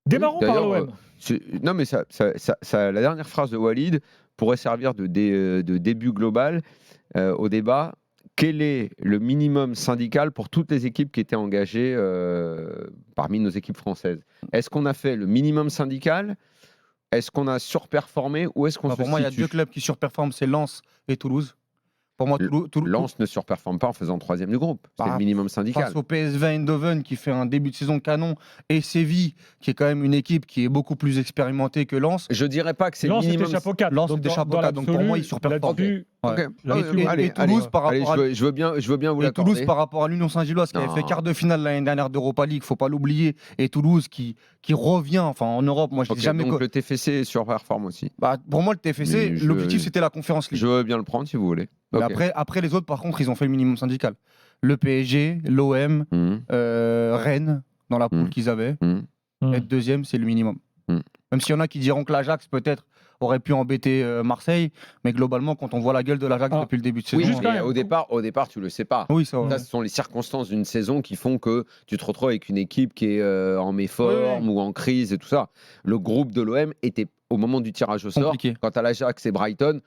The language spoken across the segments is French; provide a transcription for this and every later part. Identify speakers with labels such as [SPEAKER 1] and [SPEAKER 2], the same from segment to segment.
[SPEAKER 1] Démarrons par l'OM.
[SPEAKER 2] Non, mais la dernière phrase de Walid pourrait servir de début global au débat. Quel est le minimum syndical pour toutes les équipes qui étaient engagées parmi nos équipes françaises? Est-ce qu'on a fait le minimum syndical? Est-ce qu'on a surperformé ou est-ce qu'on se
[SPEAKER 3] Pour moi, il y a
[SPEAKER 2] situe?
[SPEAKER 3] 2 clubs qui surperforment, c'est Lens et Toulouse. Pour moi,
[SPEAKER 2] Lens ne surperforme pas en faisant 3e du groupe. C'est le minimum syndical.
[SPEAKER 3] Face au PSV Eindhoven qui fait un début de saison canon et Séville qui est quand même une équipe qui est beaucoup plus expérimentée que Lens.
[SPEAKER 2] Je dirais pas que c'est
[SPEAKER 1] Lens
[SPEAKER 2] le minimum.
[SPEAKER 1] c'était chapeau 4.
[SPEAKER 3] Lens c'était chapeau 4. Donc pour moi, ils surperforment.
[SPEAKER 2] Allez,
[SPEAKER 3] Toulouse par rapport à
[SPEAKER 2] je veux bien vous l'accorder.
[SPEAKER 3] Toulouse par rapport à l'Union Saint-Gilloise qui avait fait quart de finale l'année dernière d'Europa League, faut pas l'oublier. Et Toulouse qui revient en Europe. Moi, je dis jamais
[SPEAKER 2] donc le TFC surperforme aussi.
[SPEAKER 3] Pour moi, le TFC, l'objectif c'était la Conference League.
[SPEAKER 2] Je veux bien le prendre si vous voulez.
[SPEAKER 3] Okay. Après les autres, par contre, ils ont fait le minimum syndical. Le PSG, l'OM, Rennes dans la poule qu'ils avaient. Être deuxième, c'est le minimum. Même s'il y en a qui diront que l'Ajax peut-être aurait pu embêter Marseille, mais globalement, quand on voit la gueule de l'Ajax depuis le début de saison...
[SPEAKER 2] Oui, mais au départ, tu le sais pas.
[SPEAKER 3] Oui, ça,
[SPEAKER 2] ce sont les circonstances d'une saison qui font que tu te retrouves avec une équipe qui est en méforme ou en crise et tout ça. Le groupe de l'OM était, au moment du tirage au sort, quant à l'Ajax et Brighton,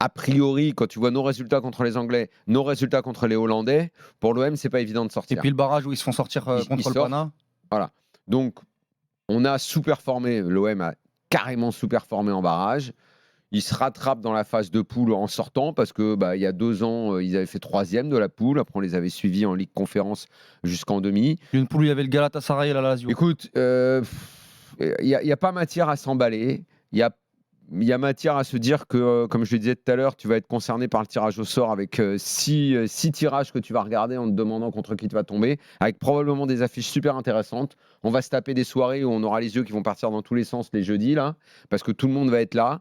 [SPEAKER 2] a priori, quand tu vois nos résultats contre les Anglais, nos résultats contre les Hollandais, pour l'OM, c'est pas évident de sortir.
[SPEAKER 3] Et puis le barrage où ils se font sortir contre le Pana.
[SPEAKER 2] Voilà. Donc, on a sous-performé, l'OM a carrément sous-performé en barrage. Ils se rattrapent dans la phase de poule en sortant parce que il y a 2 ans, ils avaient fait 3e de la poule. Après, on les avait suivis en Ligue Conférence jusqu'en demi.
[SPEAKER 3] Une poule où il y avait le Galatasaray et la Lazio.
[SPEAKER 2] Écoute, il n'y a pas matière à s'emballer. Il y a matière à se dire que, comme je le disais tout à l'heure, tu vas être concerné par le tirage au sort avec 6 tirages que tu vas regarder en te demandant contre qui tu vas tomber, avec probablement des affiches super intéressantes. On va se taper des soirées où on aura les yeux qui vont partir dans tous les sens les jeudis, là, parce que tout le monde va être là,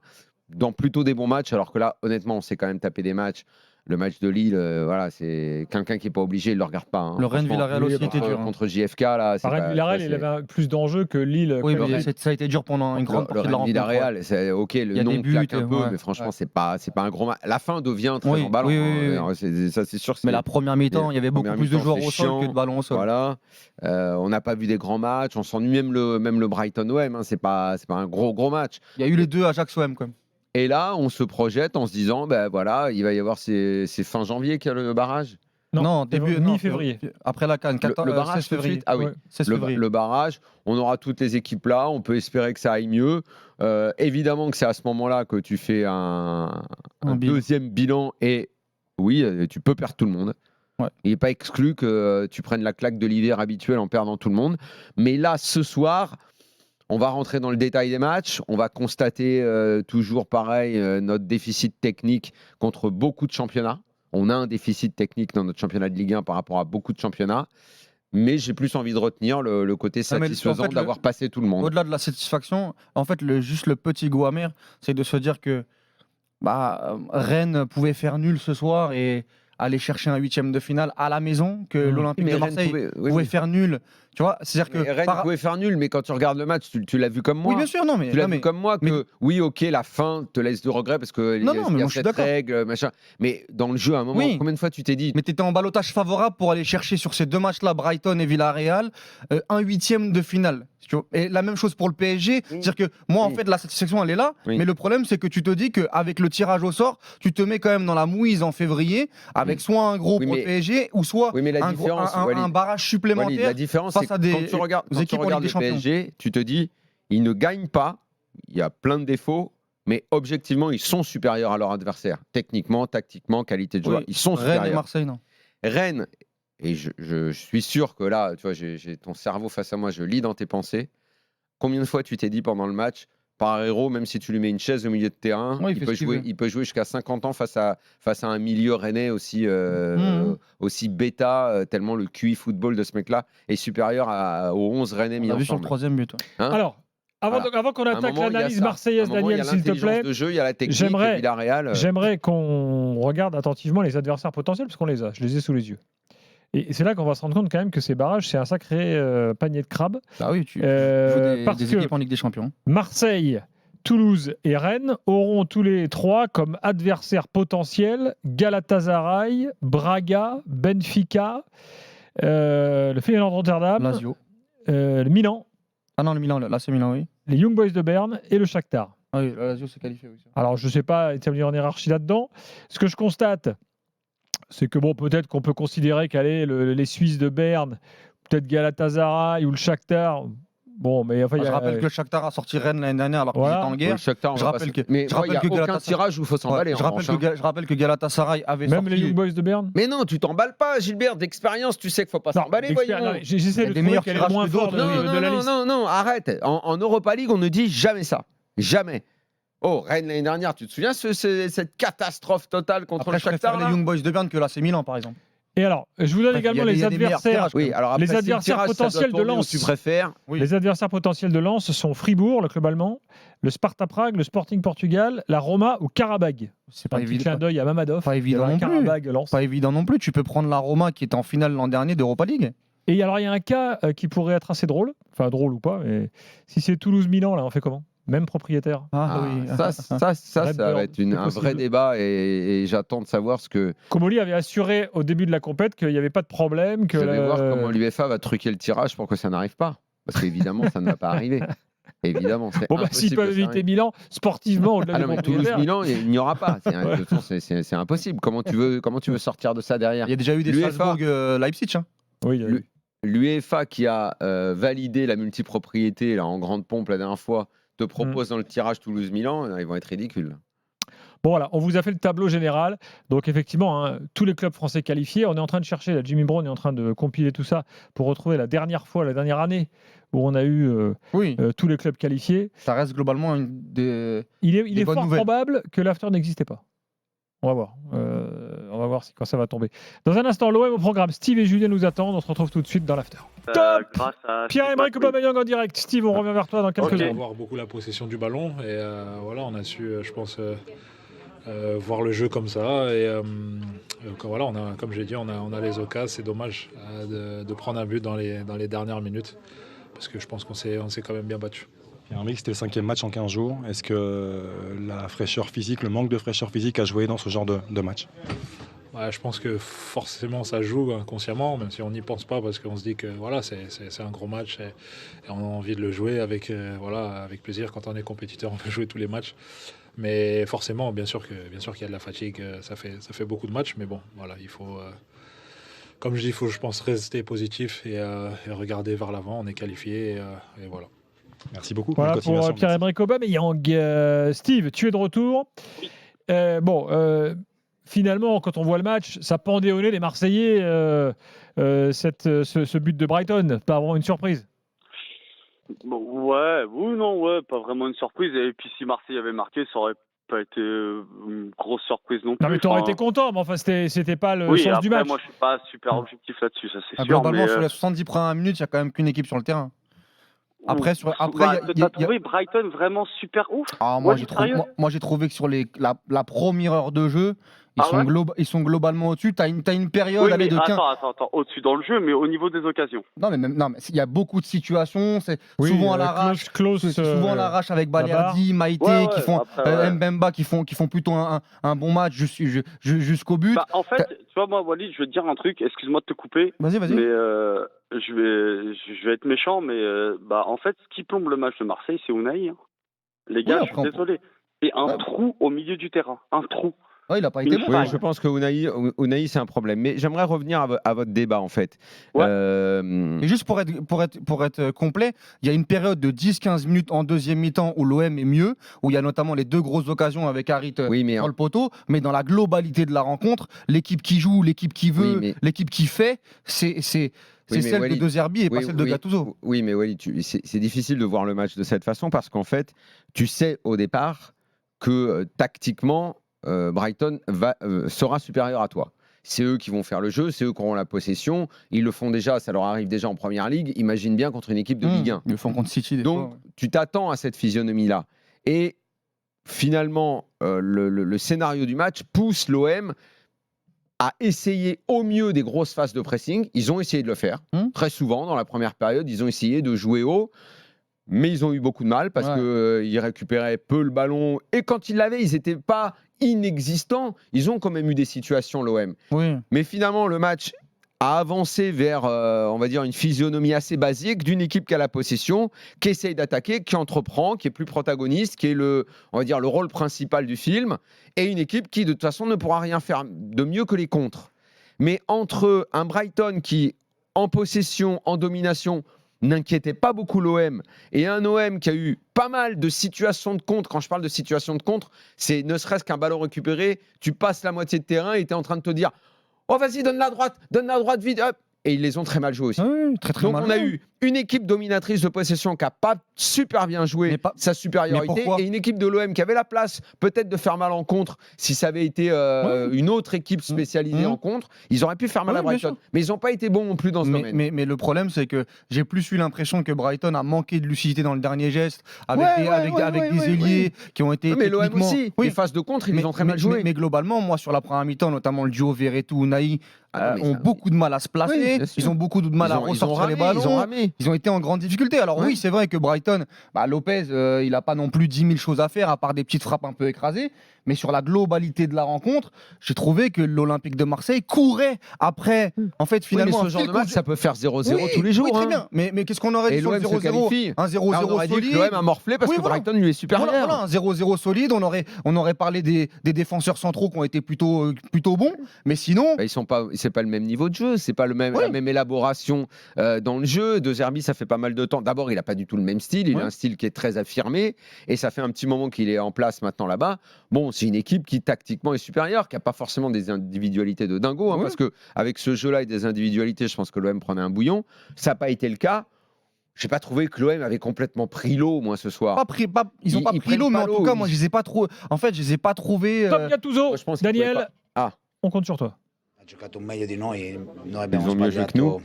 [SPEAKER 2] dans plutôt des bons matchs, alors que là, honnêtement, on s'est quand même tapé des matchs. Le match de Lille, voilà, c'est quelqu'un qui n'est pas obligé, il ne le regarde pas.
[SPEAKER 3] Le Rennes-Villarreal aussi était dur.
[SPEAKER 2] Contre JFK, là.
[SPEAKER 1] Rennes-Villarreal, il avait plus d'enjeux que Lille.
[SPEAKER 3] Oui, mais ça a été dur pendant une grande partie de la rencontre.
[SPEAKER 2] Rennes-Villarreal, c'est ok, le nom claque un peu, mais franchement, c'est pas un gros match. La fin devient très emballant. Ça, c'est sûr.
[SPEAKER 3] Mais la première mi-temps, il y avait beaucoup plus de joueurs au sol que de ballons au sol.
[SPEAKER 2] Voilà. On n'a pas vu des grands matchs. On s'ennuie même le Brighton-OM. C'est pas un gros match.
[SPEAKER 3] Il y a eu les 2 Ajax-OM quand même.
[SPEAKER 2] Et là, on se projette en se disant, voilà, il va y avoir c'est fin janvier qu'il y a le barrage.
[SPEAKER 3] Non, début
[SPEAKER 1] mi-février.
[SPEAKER 3] Après la CAN,
[SPEAKER 2] le barrage
[SPEAKER 3] 16 février.
[SPEAKER 2] Ah oui,
[SPEAKER 3] 16 février.
[SPEAKER 2] Le barrage, on aura toutes les équipes là, on peut espérer que ça aille mieux. Évidemment que c'est à ce moment-là que tu fais un deuxième bilan et oui, tu peux perdre tout le monde.
[SPEAKER 3] Ouais.
[SPEAKER 2] Il n'est pas exclu que tu prennes la claque de l'hiver habituelle en perdant tout le monde. Mais là, ce soir... On va rentrer dans le détail des matchs. On va constater toujours pareil notre déficit technique contre beaucoup de championnats. On a un déficit technique dans notre championnat de Ligue 1 par rapport à beaucoup de championnats. Mais j'ai plus envie de retenir le côté satisfaisant d'avoir passé tout le monde.
[SPEAKER 3] Au-delà de la satisfaction, en fait, juste le petit goût amer, c'est de se dire que Rennes pouvait faire nul ce soir et aller chercher un 8e de finale à la maison, que l'Olympique de Marseille pouvait faire nul. Tu vois, c'est-à-dire que
[SPEAKER 2] Rennes pouvait faire nul, mais quand tu regardes le match, tu l'as vu comme moi.
[SPEAKER 3] Oui, bien sûr,
[SPEAKER 2] tu l'as vu comme moi que oui, ok, la fin te laisse de regrets parce que il y a cette règle, machin. Mais dans le jeu, à un moment, combien de fois tu t'es dit?
[SPEAKER 3] Mais tu étais en ballottage favorable pour aller chercher sur ces 2 matchs-là, Brighton et Villarreal, un 8e de finale. Et la même chose pour le PSG, c'est-à-dire que moi, en fait, la satisfaction, elle est là, mais le problème, c'est que tu te dis qu'avec le tirage au sort, tu te mets quand même dans la mouise en février, avec soit un gros pour le PSG, ou soit un barrage supplémentaire.
[SPEAKER 2] La différence, c'est que quand tu regardes le PSG, tu te dis, ils ne gagnent pas, il y a plein de défauts, mais objectivement, ils sont supérieurs à leur adversaire. Techniquement, tactiquement, qualité de joueur, ils sont supérieurs.
[SPEAKER 3] Rennes et Marseille, non.
[SPEAKER 2] Rennes, et je suis sûr que là, tu vois, j'ai ton cerveau face à moi, je lis dans tes pensées. Combien de fois tu t'es dit pendant le match, Parreiro, même si tu lui mets une chaise au milieu de terrain, il peut jouer jusqu'à 50 ans face à un milieu rennais aussi bêta, tellement le QI football de ce mec-là est supérieur aux 11 rennais mis ensemble.
[SPEAKER 3] On a vu sur le 3e but.
[SPEAKER 1] Alors, avant qu'on attaque l'analyse marseillaise, Daniel, s'il te plaît,
[SPEAKER 2] de jeu, il y a la technique, Villarreal.
[SPEAKER 1] J'aimerais qu'on regarde attentivement les adversaires potentiels, parce qu'on les a, je les ai sous les yeux. Et c'est là qu'on va se rendre compte quand même que ces barrages, c'est un sacré panier de crabes.
[SPEAKER 3] Bah oui, tu joues des équipes en Ligue des Champions.
[SPEAKER 1] Marseille, Toulouse et Rennes auront tous les 3 comme adversaires potentiels Galatasaray, Braga, Benfica, le Feyenoord Rotterdam,
[SPEAKER 3] Lazio.
[SPEAKER 1] le Milan
[SPEAKER 3] Ah non, le Milan, là c'est Milan, oui.
[SPEAKER 1] les Young Boys de Berne et le Shakhtar.
[SPEAKER 3] Ah oui, la Lazio s'est qualifié, oui.
[SPEAKER 1] Alors, je ne sais pas établir une hiérarchie là-dedans. Ce que je constate, c'est que bon, peut-être qu'on peut considérer qu'aller les Suisses de Berne, peut-être Galatasaray ou le Shakhtar. Bon, mais enfin,
[SPEAKER 3] Je rappelle que le Shakhtar a sorti Rennes l'année dernière alors qu'ils
[SPEAKER 1] Voilà.
[SPEAKER 3] étaient en guerre.
[SPEAKER 2] Le Shakhtar, on
[SPEAKER 3] Je
[SPEAKER 2] va
[SPEAKER 3] rappelle
[SPEAKER 2] pas se-
[SPEAKER 3] que-
[SPEAKER 2] mais
[SPEAKER 3] je
[SPEAKER 2] moi, il n'y a
[SPEAKER 3] rappelle que
[SPEAKER 2] aucun
[SPEAKER 3] Galatasaray-
[SPEAKER 2] tirage où il faut s'emballer.
[SPEAKER 3] je rappelle que Galatasaray avait
[SPEAKER 1] même
[SPEAKER 3] sorti.
[SPEAKER 1] les Young Boys de Berne.
[SPEAKER 2] Mais non, tu t'emballes pas, Gilbert. D'expérience, tu sais qu'il faut pas
[SPEAKER 1] Non,
[SPEAKER 2] s'emballer,
[SPEAKER 1] d'expérience,
[SPEAKER 2] voyons.
[SPEAKER 1] non, j'essaie
[SPEAKER 3] Il y a
[SPEAKER 1] de
[SPEAKER 3] des
[SPEAKER 1] trouver
[SPEAKER 3] meilleurs
[SPEAKER 1] quel est le
[SPEAKER 3] tirages
[SPEAKER 1] moins
[SPEAKER 3] que
[SPEAKER 1] fort
[SPEAKER 3] d'autres.
[SPEAKER 1] de,
[SPEAKER 2] Non,
[SPEAKER 1] de
[SPEAKER 2] non,
[SPEAKER 1] la
[SPEAKER 2] non,
[SPEAKER 1] liste.
[SPEAKER 2] non, arrête. En Europa League, on ne dit jamais ça. Jamais. Oh, Rennes l'année dernière, tu te souviens cette catastrophe totale contre
[SPEAKER 3] Après,
[SPEAKER 2] le
[SPEAKER 3] je préfère
[SPEAKER 2] Shakhtar
[SPEAKER 3] les
[SPEAKER 2] là
[SPEAKER 3] Young Boys de Berne que l'AC Milan, par exemple.
[SPEAKER 1] Et alors, je vous donne
[SPEAKER 3] Bref,
[SPEAKER 1] également
[SPEAKER 3] il y a
[SPEAKER 1] les
[SPEAKER 3] des meilleurs
[SPEAKER 1] adversaires.
[SPEAKER 3] tirages.
[SPEAKER 2] Oui, alors après,
[SPEAKER 1] Les
[SPEAKER 2] si le
[SPEAKER 1] adversaires
[SPEAKER 2] tirage, ça doit
[SPEAKER 1] potentiels de
[SPEAKER 2] tourner où
[SPEAKER 1] Lens.
[SPEAKER 2] tu préfères.
[SPEAKER 3] Oui.
[SPEAKER 1] Les adversaires potentiels de Lens sont Fribourg, le club allemand, le Sparta Prague, le Sporting Portugal, la Roma ou Karabag.
[SPEAKER 3] C'est
[SPEAKER 1] Un
[SPEAKER 3] pas
[SPEAKER 1] petit
[SPEAKER 3] évident.
[SPEAKER 1] clin d'œil à Mamadov.
[SPEAKER 3] Pas évident
[SPEAKER 1] Il y a
[SPEAKER 3] non plus.
[SPEAKER 1] Karabag, Lens.
[SPEAKER 3] Pas évident non plus. Tu peux prendre la Roma qui était en finale l'an dernier d'Europa League.
[SPEAKER 1] Et alors, il y a un cas qui pourrait être assez drôle. Enfin, drôle ou pas. Mais si c'est Toulouse-Milan, là, on fait comment? Même propriétaire.
[SPEAKER 2] Ah,
[SPEAKER 3] oui.
[SPEAKER 2] ça va
[SPEAKER 1] Redburn,
[SPEAKER 2] être
[SPEAKER 1] c'est
[SPEAKER 2] un vrai
[SPEAKER 1] possible.
[SPEAKER 2] débat et j'attends de savoir ce que.
[SPEAKER 1] Comoli avait assuré au début de la compète qu'il n'y avait pas de problème. Que
[SPEAKER 2] Je vais voir comment l'UEFA va truquer le tirage pour que ça n'arrive pas. Parce qu'évidemment, ça ne va pas arriver. Évidemment, c'est
[SPEAKER 1] Bon, bah,
[SPEAKER 2] impossible
[SPEAKER 1] s'ils peuvent
[SPEAKER 2] que ça
[SPEAKER 1] éviter
[SPEAKER 2] arrive.
[SPEAKER 1] Milan, sportivement, au-delà
[SPEAKER 2] Ah
[SPEAKER 1] des
[SPEAKER 2] non, mais
[SPEAKER 1] propriétaires.
[SPEAKER 2] Toulouse-Milan, il n'y aura pas. De toute façon, c'est impossible. Comment tu veux sortir de ça derrière?
[SPEAKER 3] Il y a déjà eu des
[SPEAKER 2] L'UEFA.
[SPEAKER 3] Salzbourg-Leipzig.
[SPEAKER 1] Oui,
[SPEAKER 2] L'UEFA qui a validé la multipropriété là, en grande pompe la dernière fois te propose dans le tirage Toulouse-Milan, ils vont être ridicules.
[SPEAKER 1] Bon, voilà, on vous a fait le tableau général. Donc, effectivement, hein, tous les clubs français qualifiés. On est en train de chercher, là, Jimmy Brown est en train de compiler tout ça pour retrouver la dernière année où on a eu
[SPEAKER 3] Oui,
[SPEAKER 1] tous les clubs qualifiés.
[SPEAKER 3] ça reste globalement une des.
[SPEAKER 1] Il
[SPEAKER 3] Des
[SPEAKER 1] est
[SPEAKER 3] bonnes
[SPEAKER 1] fort
[SPEAKER 3] nouvelles.
[SPEAKER 1] probable que l'after n'existait pas. On va voir. On va voir quand ça va tomber. Dans un instant, l'OM au programme. Steve et Julien nous attendent. On se retrouve tout de suite dans l'after. Top
[SPEAKER 4] Grâce à
[SPEAKER 1] Pierre-Emerick Aubameyang en direct. Steve, on revient vers toi dans quelques
[SPEAKER 4] Ok.
[SPEAKER 1] secondes.
[SPEAKER 5] Avoir beaucoup la possession du ballon et voilà, on a su, je pense, voir le jeu comme ça et voilà, comme j'ai dit, on a les occasions. C'est dommage de prendre un but dans les dernières minutes parce que je pense qu'on s'est quand même bien battu.
[SPEAKER 6] Pierre-Emerick, c'était le 5e match en 15 jours. Est-ce que la fraîcheur physique, le manque de fraîcheur physique a joué dans ce genre de match?
[SPEAKER 5] Ouais, je pense que forcément ça joue inconsciemment, même si on n'y pense pas, parce qu'on se dit que voilà, c'est un gros match et on a envie de le jouer avec plaisir. Quand on est compétiteur, on veut jouer tous les matchs. Mais forcément, bien sûr qu'il y a de la fatigue, ça fait beaucoup de matchs, mais bon, voilà, il faut, comme je dis, il faut, je pense, rester positif et regarder vers l'avant. On est qualifié et voilà.
[SPEAKER 6] Merci beaucoup.
[SPEAKER 1] Voilà
[SPEAKER 6] Bonne
[SPEAKER 1] pour
[SPEAKER 6] continuation.
[SPEAKER 1] Pierre-Emerick Aubameyang. Steve, tu es de retour. Finalement, quand on voit le match, ça pendait au nez les Marseillais, ce but de Brighton. Pas vraiment une surprise.
[SPEAKER 4] Bon, pas vraiment une surprise. Et puis si Marseille avait marqué, ça aurait pas été une grosse surprise non plus.
[SPEAKER 1] Non, mais t'aurais
[SPEAKER 4] Enfin,
[SPEAKER 1] été content, mais enfin, c'était pas le
[SPEAKER 4] oui,
[SPEAKER 1] sens
[SPEAKER 4] après,
[SPEAKER 1] du match.
[SPEAKER 4] moi je suis pas super objectif là-dessus, ça c'est sûr.
[SPEAKER 3] Globalement,
[SPEAKER 4] mais,
[SPEAKER 3] sur les 70 premières minutes, il y a quand même qu'une équipe sur le terrain. Après,
[SPEAKER 4] t'as trouvé Brighton vraiment super ouf.
[SPEAKER 3] Ah, moi, j'ai trouvé que sur la première heure de jeu, ils sont globalement au-dessus. T'as une période
[SPEAKER 4] Oui, mais
[SPEAKER 3] de 15.
[SPEAKER 4] attends, au-dessus dans le jeu, mais au niveau des occasions.
[SPEAKER 3] Non, mais il y a beaucoup de situations. C'est souvent à l'arrache.
[SPEAKER 1] Close,
[SPEAKER 3] Souvent à l'arrache avec Balerdi, Maïté,
[SPEAKER 4] Ouais,
[SPEAKER 3] qui font
[SPEAKER 4] après,
[SPEAKER 3] Mbemba, qui font plutôt un bon match jusqu'au but.
[SPEAKER 4] Bah, en fait, tu vois, moi, Walid, je vais te dire un truc. Excuse-moi de te couper.
[SPEAKER 3] Vas-y.
[SPEAKER 4] Mais je vais être méchant, mais en fait, ce qui plombe le match de Marseille, c'est Unai. Hein. Les gars,
[SPEAKER 3] Oui,
[SPEAKER 4] je suis désolé. Et un trou au milieu du terrain. Un trou.
[SPEAKER 3] Ouais, il n'a pas été bon.
[SPEAKER 2] Oui, je pense que Unai, c'est un problème. Mais j'aimerais revenir à votre débat, en fait.
[SPEAKER 4] Ouais.
[SPEAKER 3] Et juste pour être complet, il y a une période de 10-15 minutes en deuxième mi-temps où l'OM est mieux, où il y a notamment les deux grosses occasions avec Harit dans le poteau. Mais dans la globalité de la rencontre, l'équipe qui joue, l'équipe qui veut, l'équipe qui fait, c'est celle
[SPEAKER 2] Walid,
[SPEAKER 3] de De Zerbi et pas celle de Gattuso.
[SPEAKER 2] Oui, mais Walid, c'est difficile de voir le match de cette façon parce qu'en fait, tu sais au départ que tactiquement, Brighton sera supérieur à toi. C'est eux qui vont faire le jeu, c'est eux qui auront la possession. Ils le font déjà, ça leur arrive déjà en première ligue. Imagine bien contre une équipe de Ligue 1.
[SPEAKER 3] Ils le font contre City.
[SPEAKER 2] Donc, tu t'attends à cette physionomie-là. Et finalement, le scénario du match pousse l'OM à essayer au mieux des grosses phases de pressing. Ils ont essayé de le faire. Très souvent, dans la première période, ils ont essayé de jouer haut. Mais ils ont eu beaucoup de mal parce qu'ils récupéraient peu le ballon. Et quand ils l'avaient, ils n'étaient pas inexistants. Ils ont quand même eu des situations, l'OM.
[SPEAKER 3] Oui.
[SPEAKER 2] Mais finalement, le match à avancer vers, on va dire, une physionomie assez basique d'une équipe qui a la possession, qui essaye d'attaquer, qui entreprend, qui est plus protagoniste, qui est on va dire, le rôle principal du film, et une équipe qui, de toute façon, ne pourra rien faire de mieux que les contres. Mais entre un Brighton qui, en possession, en domination, n'inquiétait pas beaucoup l'OM, et un OM qui a eu pas mal de situations de contre. Quand je parle de situations de contre, c'est ne serait-ce qu'un ballon récupéré, tu passes la moitié de terrain et tu es en train de te dire « Oh, vas-y, donne la droite vite, hop !» Et ils les ont très mal joués aussi.
[SPEAKER 3] Oui, très, très
[SPEAKER 2] Donc
[SPEAKER 3] mal
[SPEAKER 2] on a
[SPEAKER 3] joué.
[SPEAKER 2] eu une équipe dominatrice de possession qui n'a pas super bien joué sa supériorité, et une équipe de l'OM qui avait la place peut-être de faire mal en contre si ça avait été une autre équipe spécialisée en contre. Ils auraient pu faire mal à Brighton. Mais ils n'ont pas été bons non plus dans ce domaine.
[SPEAKER 3] Mais le problème, c'est que j'ai plus eu l'impression que Brighton a manqué de lucidité dans le dernier geste, avec des ailiers qui ont été.
[SPEAKER 2] Mais l'OM aussi, les phases de contre, ils ont très mal joué.
[SPEAKER 3] Mais globalement, moi, sur la première mi-temps, notamment le duo Verretou-Unai, ont beaucoup de mal à se placer. Ils ont beaucoup de mal à ressortir les ballons. Ils ont été en grande difficulté. Alors oui, c'est vrai que Brighton, Lopez, il n'a pas non plus 10 000 choses à faire, à part des petites frappes un peu écrasées. Mais sur la globalité de la rencontre, j'ai trouvé que l'Olympique de Marseille courait après. En fait, finalement,
[SPEAKER 2] mais ce genre de match, ça peut faire 0-0 tous les jours.
[SPEAKER 3] Oui, très bien. Mais qu'est-ce qu'on aurait dit sur le 0-0 Un 0-0 solide.
[SPEAKER 2] L'OM a morflé parce que Brighton lui est supérieur.
[SPEAKER 3] Voilà, un 0-0 solide. On aurait parlé des défenseurs centraux qui ont été plutôt bons. Mais sinon,
[SPEAKER 2] c'est pas le même niveau de jeu, c'est pas la même élaboration dans le jeu. De Zerbi, ça fait pas mal de temps. D'abord, il a pas du tout le même style. Il a un style qui est très affirmé, et ça fait un petit moment qu'il est en place maintenant là-bas. Bon, c'est une équipe qui tactiquement est supérieure, qui n'a pas forcément des individualités de dingo, parce que avec ce jeu-là et des individualités, je pense que l'OM prenait un bouillon. Ça n'a pas été le cas. Je n'ai pas trouvé que l'OM avait complètement pris l'eau, moi, ce soir.
[SPEAKER 3] Ils n'ont pas pris l'eau, mais en tout cas, moi, je les ai pas trop. En fait, je les ai pas trouvés.
[SPEAKER 1] Top Gattuso, Daniel, on compte sur toi.
[SPEAKER 2] Ils ont mieux joué que nous.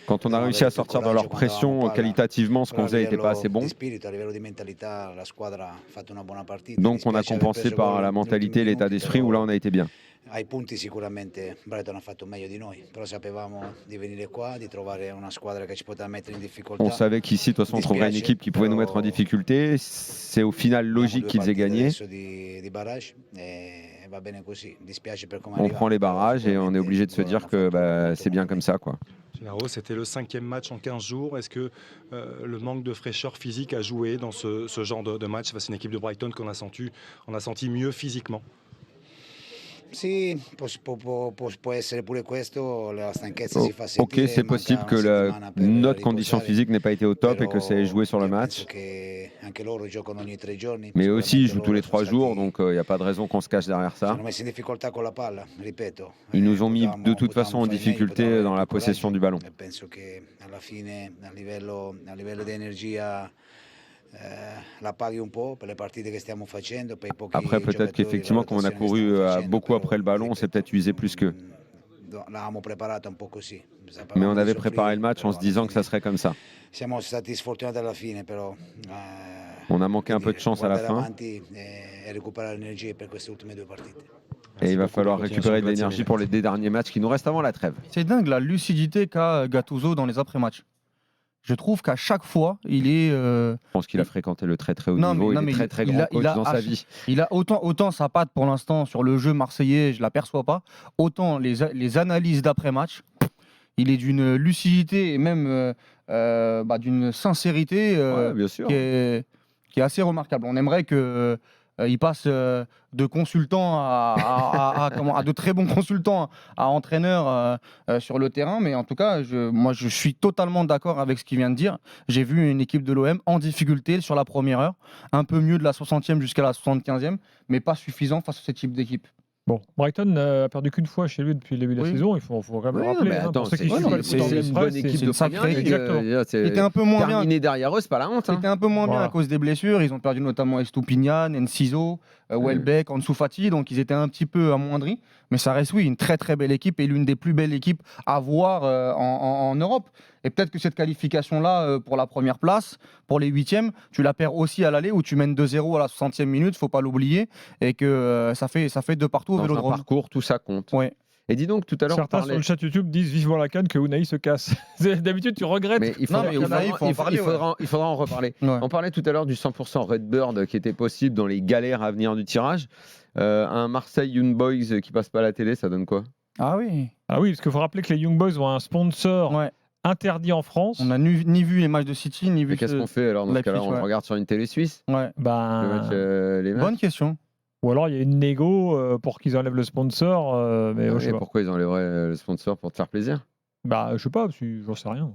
[SPEAKER 2] Quand on a réussi à sortir de leur pression, qualitativement, ce qu'on faisait n'était pas assez bon. Donc on a compensé par la mentalité et l'état d'esprit où là on a été bien.
[SPEAKER 7] Ai punti sicuramente Brighton ha fatto meglio di noi, però sapevamo di venire qua, di trovare una squadra che ci poteva mettere in difficoltà.
[SPEAKER 2] On savait qu'ici, de toute façon, on trouverait une équipe qui pouvait nous mettre en difficulté. C'est au final logique qu'ils aient gagné. On prend les barrages et on est obligé de se dire que c'est bien comme ça, quoi.
[SPEAKER 6] Gennaro, c'était le 5e match en 15 jours. Est-ce que le manque de fraîcheur physique a joué dans ce genre de match face à une équipe de Brighton qu'on a senti mieux physiquement?
[SPEAKER 7] Sì, può essere pure questo, la stanchezza si fa sentire.
[SPEAKER 2] Ok, c'est possible que notre condition physique n'ait pas été au top et que ça ait joué sur le match. Mais aussi, ils jouent tous les 3 jours, donc il n'y a pas de raison qu'on se cache derrière ça. Ils nous ont mis de toute façon en difficulté dans la possession du ballon. Après, peut-être qu'effectivement, comme on a couru beaucoup après le ballon, on s'est peut-être usé plus qu'eux. Mais on avait préparé le match en se disant que ça serait comme ça. On a manqué un peu de chance à la fin. Et il va falloir récupérer de l'énergie pour les 2 derniers matchs qui nous restent avant la trêve.
[SPEAKER 3] C'est dingue la lucidité qu'a Gattuso dans les après-matchs. Je trouve qu'à chaque fois, il est. Je
[SPEAKER 2] pense qu'il a fréquenté le très très haut niveau. Il est très très grand coach dans sa vie.
[SPEAKER 3] Il a autant sa patte pour l'instant sur le jeu marseillais, je l'aperçois pas. Autant les analyses d'après-match, il est d'une lucidité et même d'une sincérité qui est assez remarquable. On aimerait que il passe de consultant à de très bons consultants à entraîneurs sur le terrain. Mais en tout cas, moi, je suis totalement d'accord avec ce qu'il vient de dire. J'ai vu une équipe de l'OM en difficulté sur la première heure, un peu mieux de la 60e jusqu'à la 75e, mais pas suffisant face à ce type d'équipe.
[SPEAKER 1] Bon, Brighton a perdu qu'une fois chez lui depuis le début de la saison. Il faut quand même le rappeler.
[SPEAKER 2] C'est une bonne équipe de première ligue.
[SPEAKER 3] Il était un peu moins bien.
[SPEAKER 2] Terminé derrière eux, c'est pas la honte.
[SPEAKER 3] C'était un peu moins bien à cause des blessures. Ils ont perdu notamment Estupiñán, Enciso, Welbeck, Ansu Fati. Donc ils étaient un petit peu amoindris. Mais ça reste, une très très belle équipe et l'une des plus belles équipes à voir en Europe. Et peut-être que cette qualification-là, pour la première place, pour les 8e, tu la perds aussi à l'aller où tu mènes 2-0 à la 60e minute, faut pas l'oublier. Et que ça fait de partout au
[SPEAKER 2] Vélodrome. Dans un parcours, tout ça compte.
[SPEAKER 3] Ouais.
[SPEAKER 2] Et dis donc, tout à l'heure, on
[SPEAKER 1] Certains sur
[SPEAKER 2] parlait...
[SPEAKER 1] le chat YouTube disent vivement la canne que Unai se casse. D'habitude, tu regrettes.
[SPEAKER 2] Mais il
[SPEAKER 3] Non, mais Unai,
[SPEAKER 2] il faudra en reparler.
[SPEAKER 3] Ouais.
[SPEAKER 2] On parlait tout à l'heure du 100% Redbird qui était possible dans les galères à venir du tirage. Un Marseille Young Boys qui passe pas à la télé, ça donne quoi?
[SPEAKER 3] Ah oui.
[SPEAKER 1] Ah oui, parce qu'il faut rappeler que les Young Boys ont un sponsor
[SPEAKER 3] Ouais.
[SPEAKER 1] interdit en France.
[SPEAKER 3] On n'a ni vu les matchs de City, ni vu.
[SPEAKER 2] Mais qu'est-ce qu'on fait alors dans ce cas-là?
[SPEAKER 3] l'affiche,
[SPEAKER 2] On
[SPEAKER 3] ouais.
[SPEAKER 2] regarde sur une télé suisse
[SPEAKER 3] Ouais.
[SPEAKER 1] Ben,
[SPEAKER 2] le match, les matchs.
[SPEAKER 3] Bonne question.
[SPEAKER 1] ou alors il y a une négo pour qu'ils enlèvent le sponsor. Mais je sais
[SPEAKER 2] Et
[SPEAKER 1] pas.
[SPEAKER 2] pourquoi ils enlèveraient le sponsor pour te faire plaisir?
[SPEAKER 1] Bah, je sais pas, parce que j'en sais rien.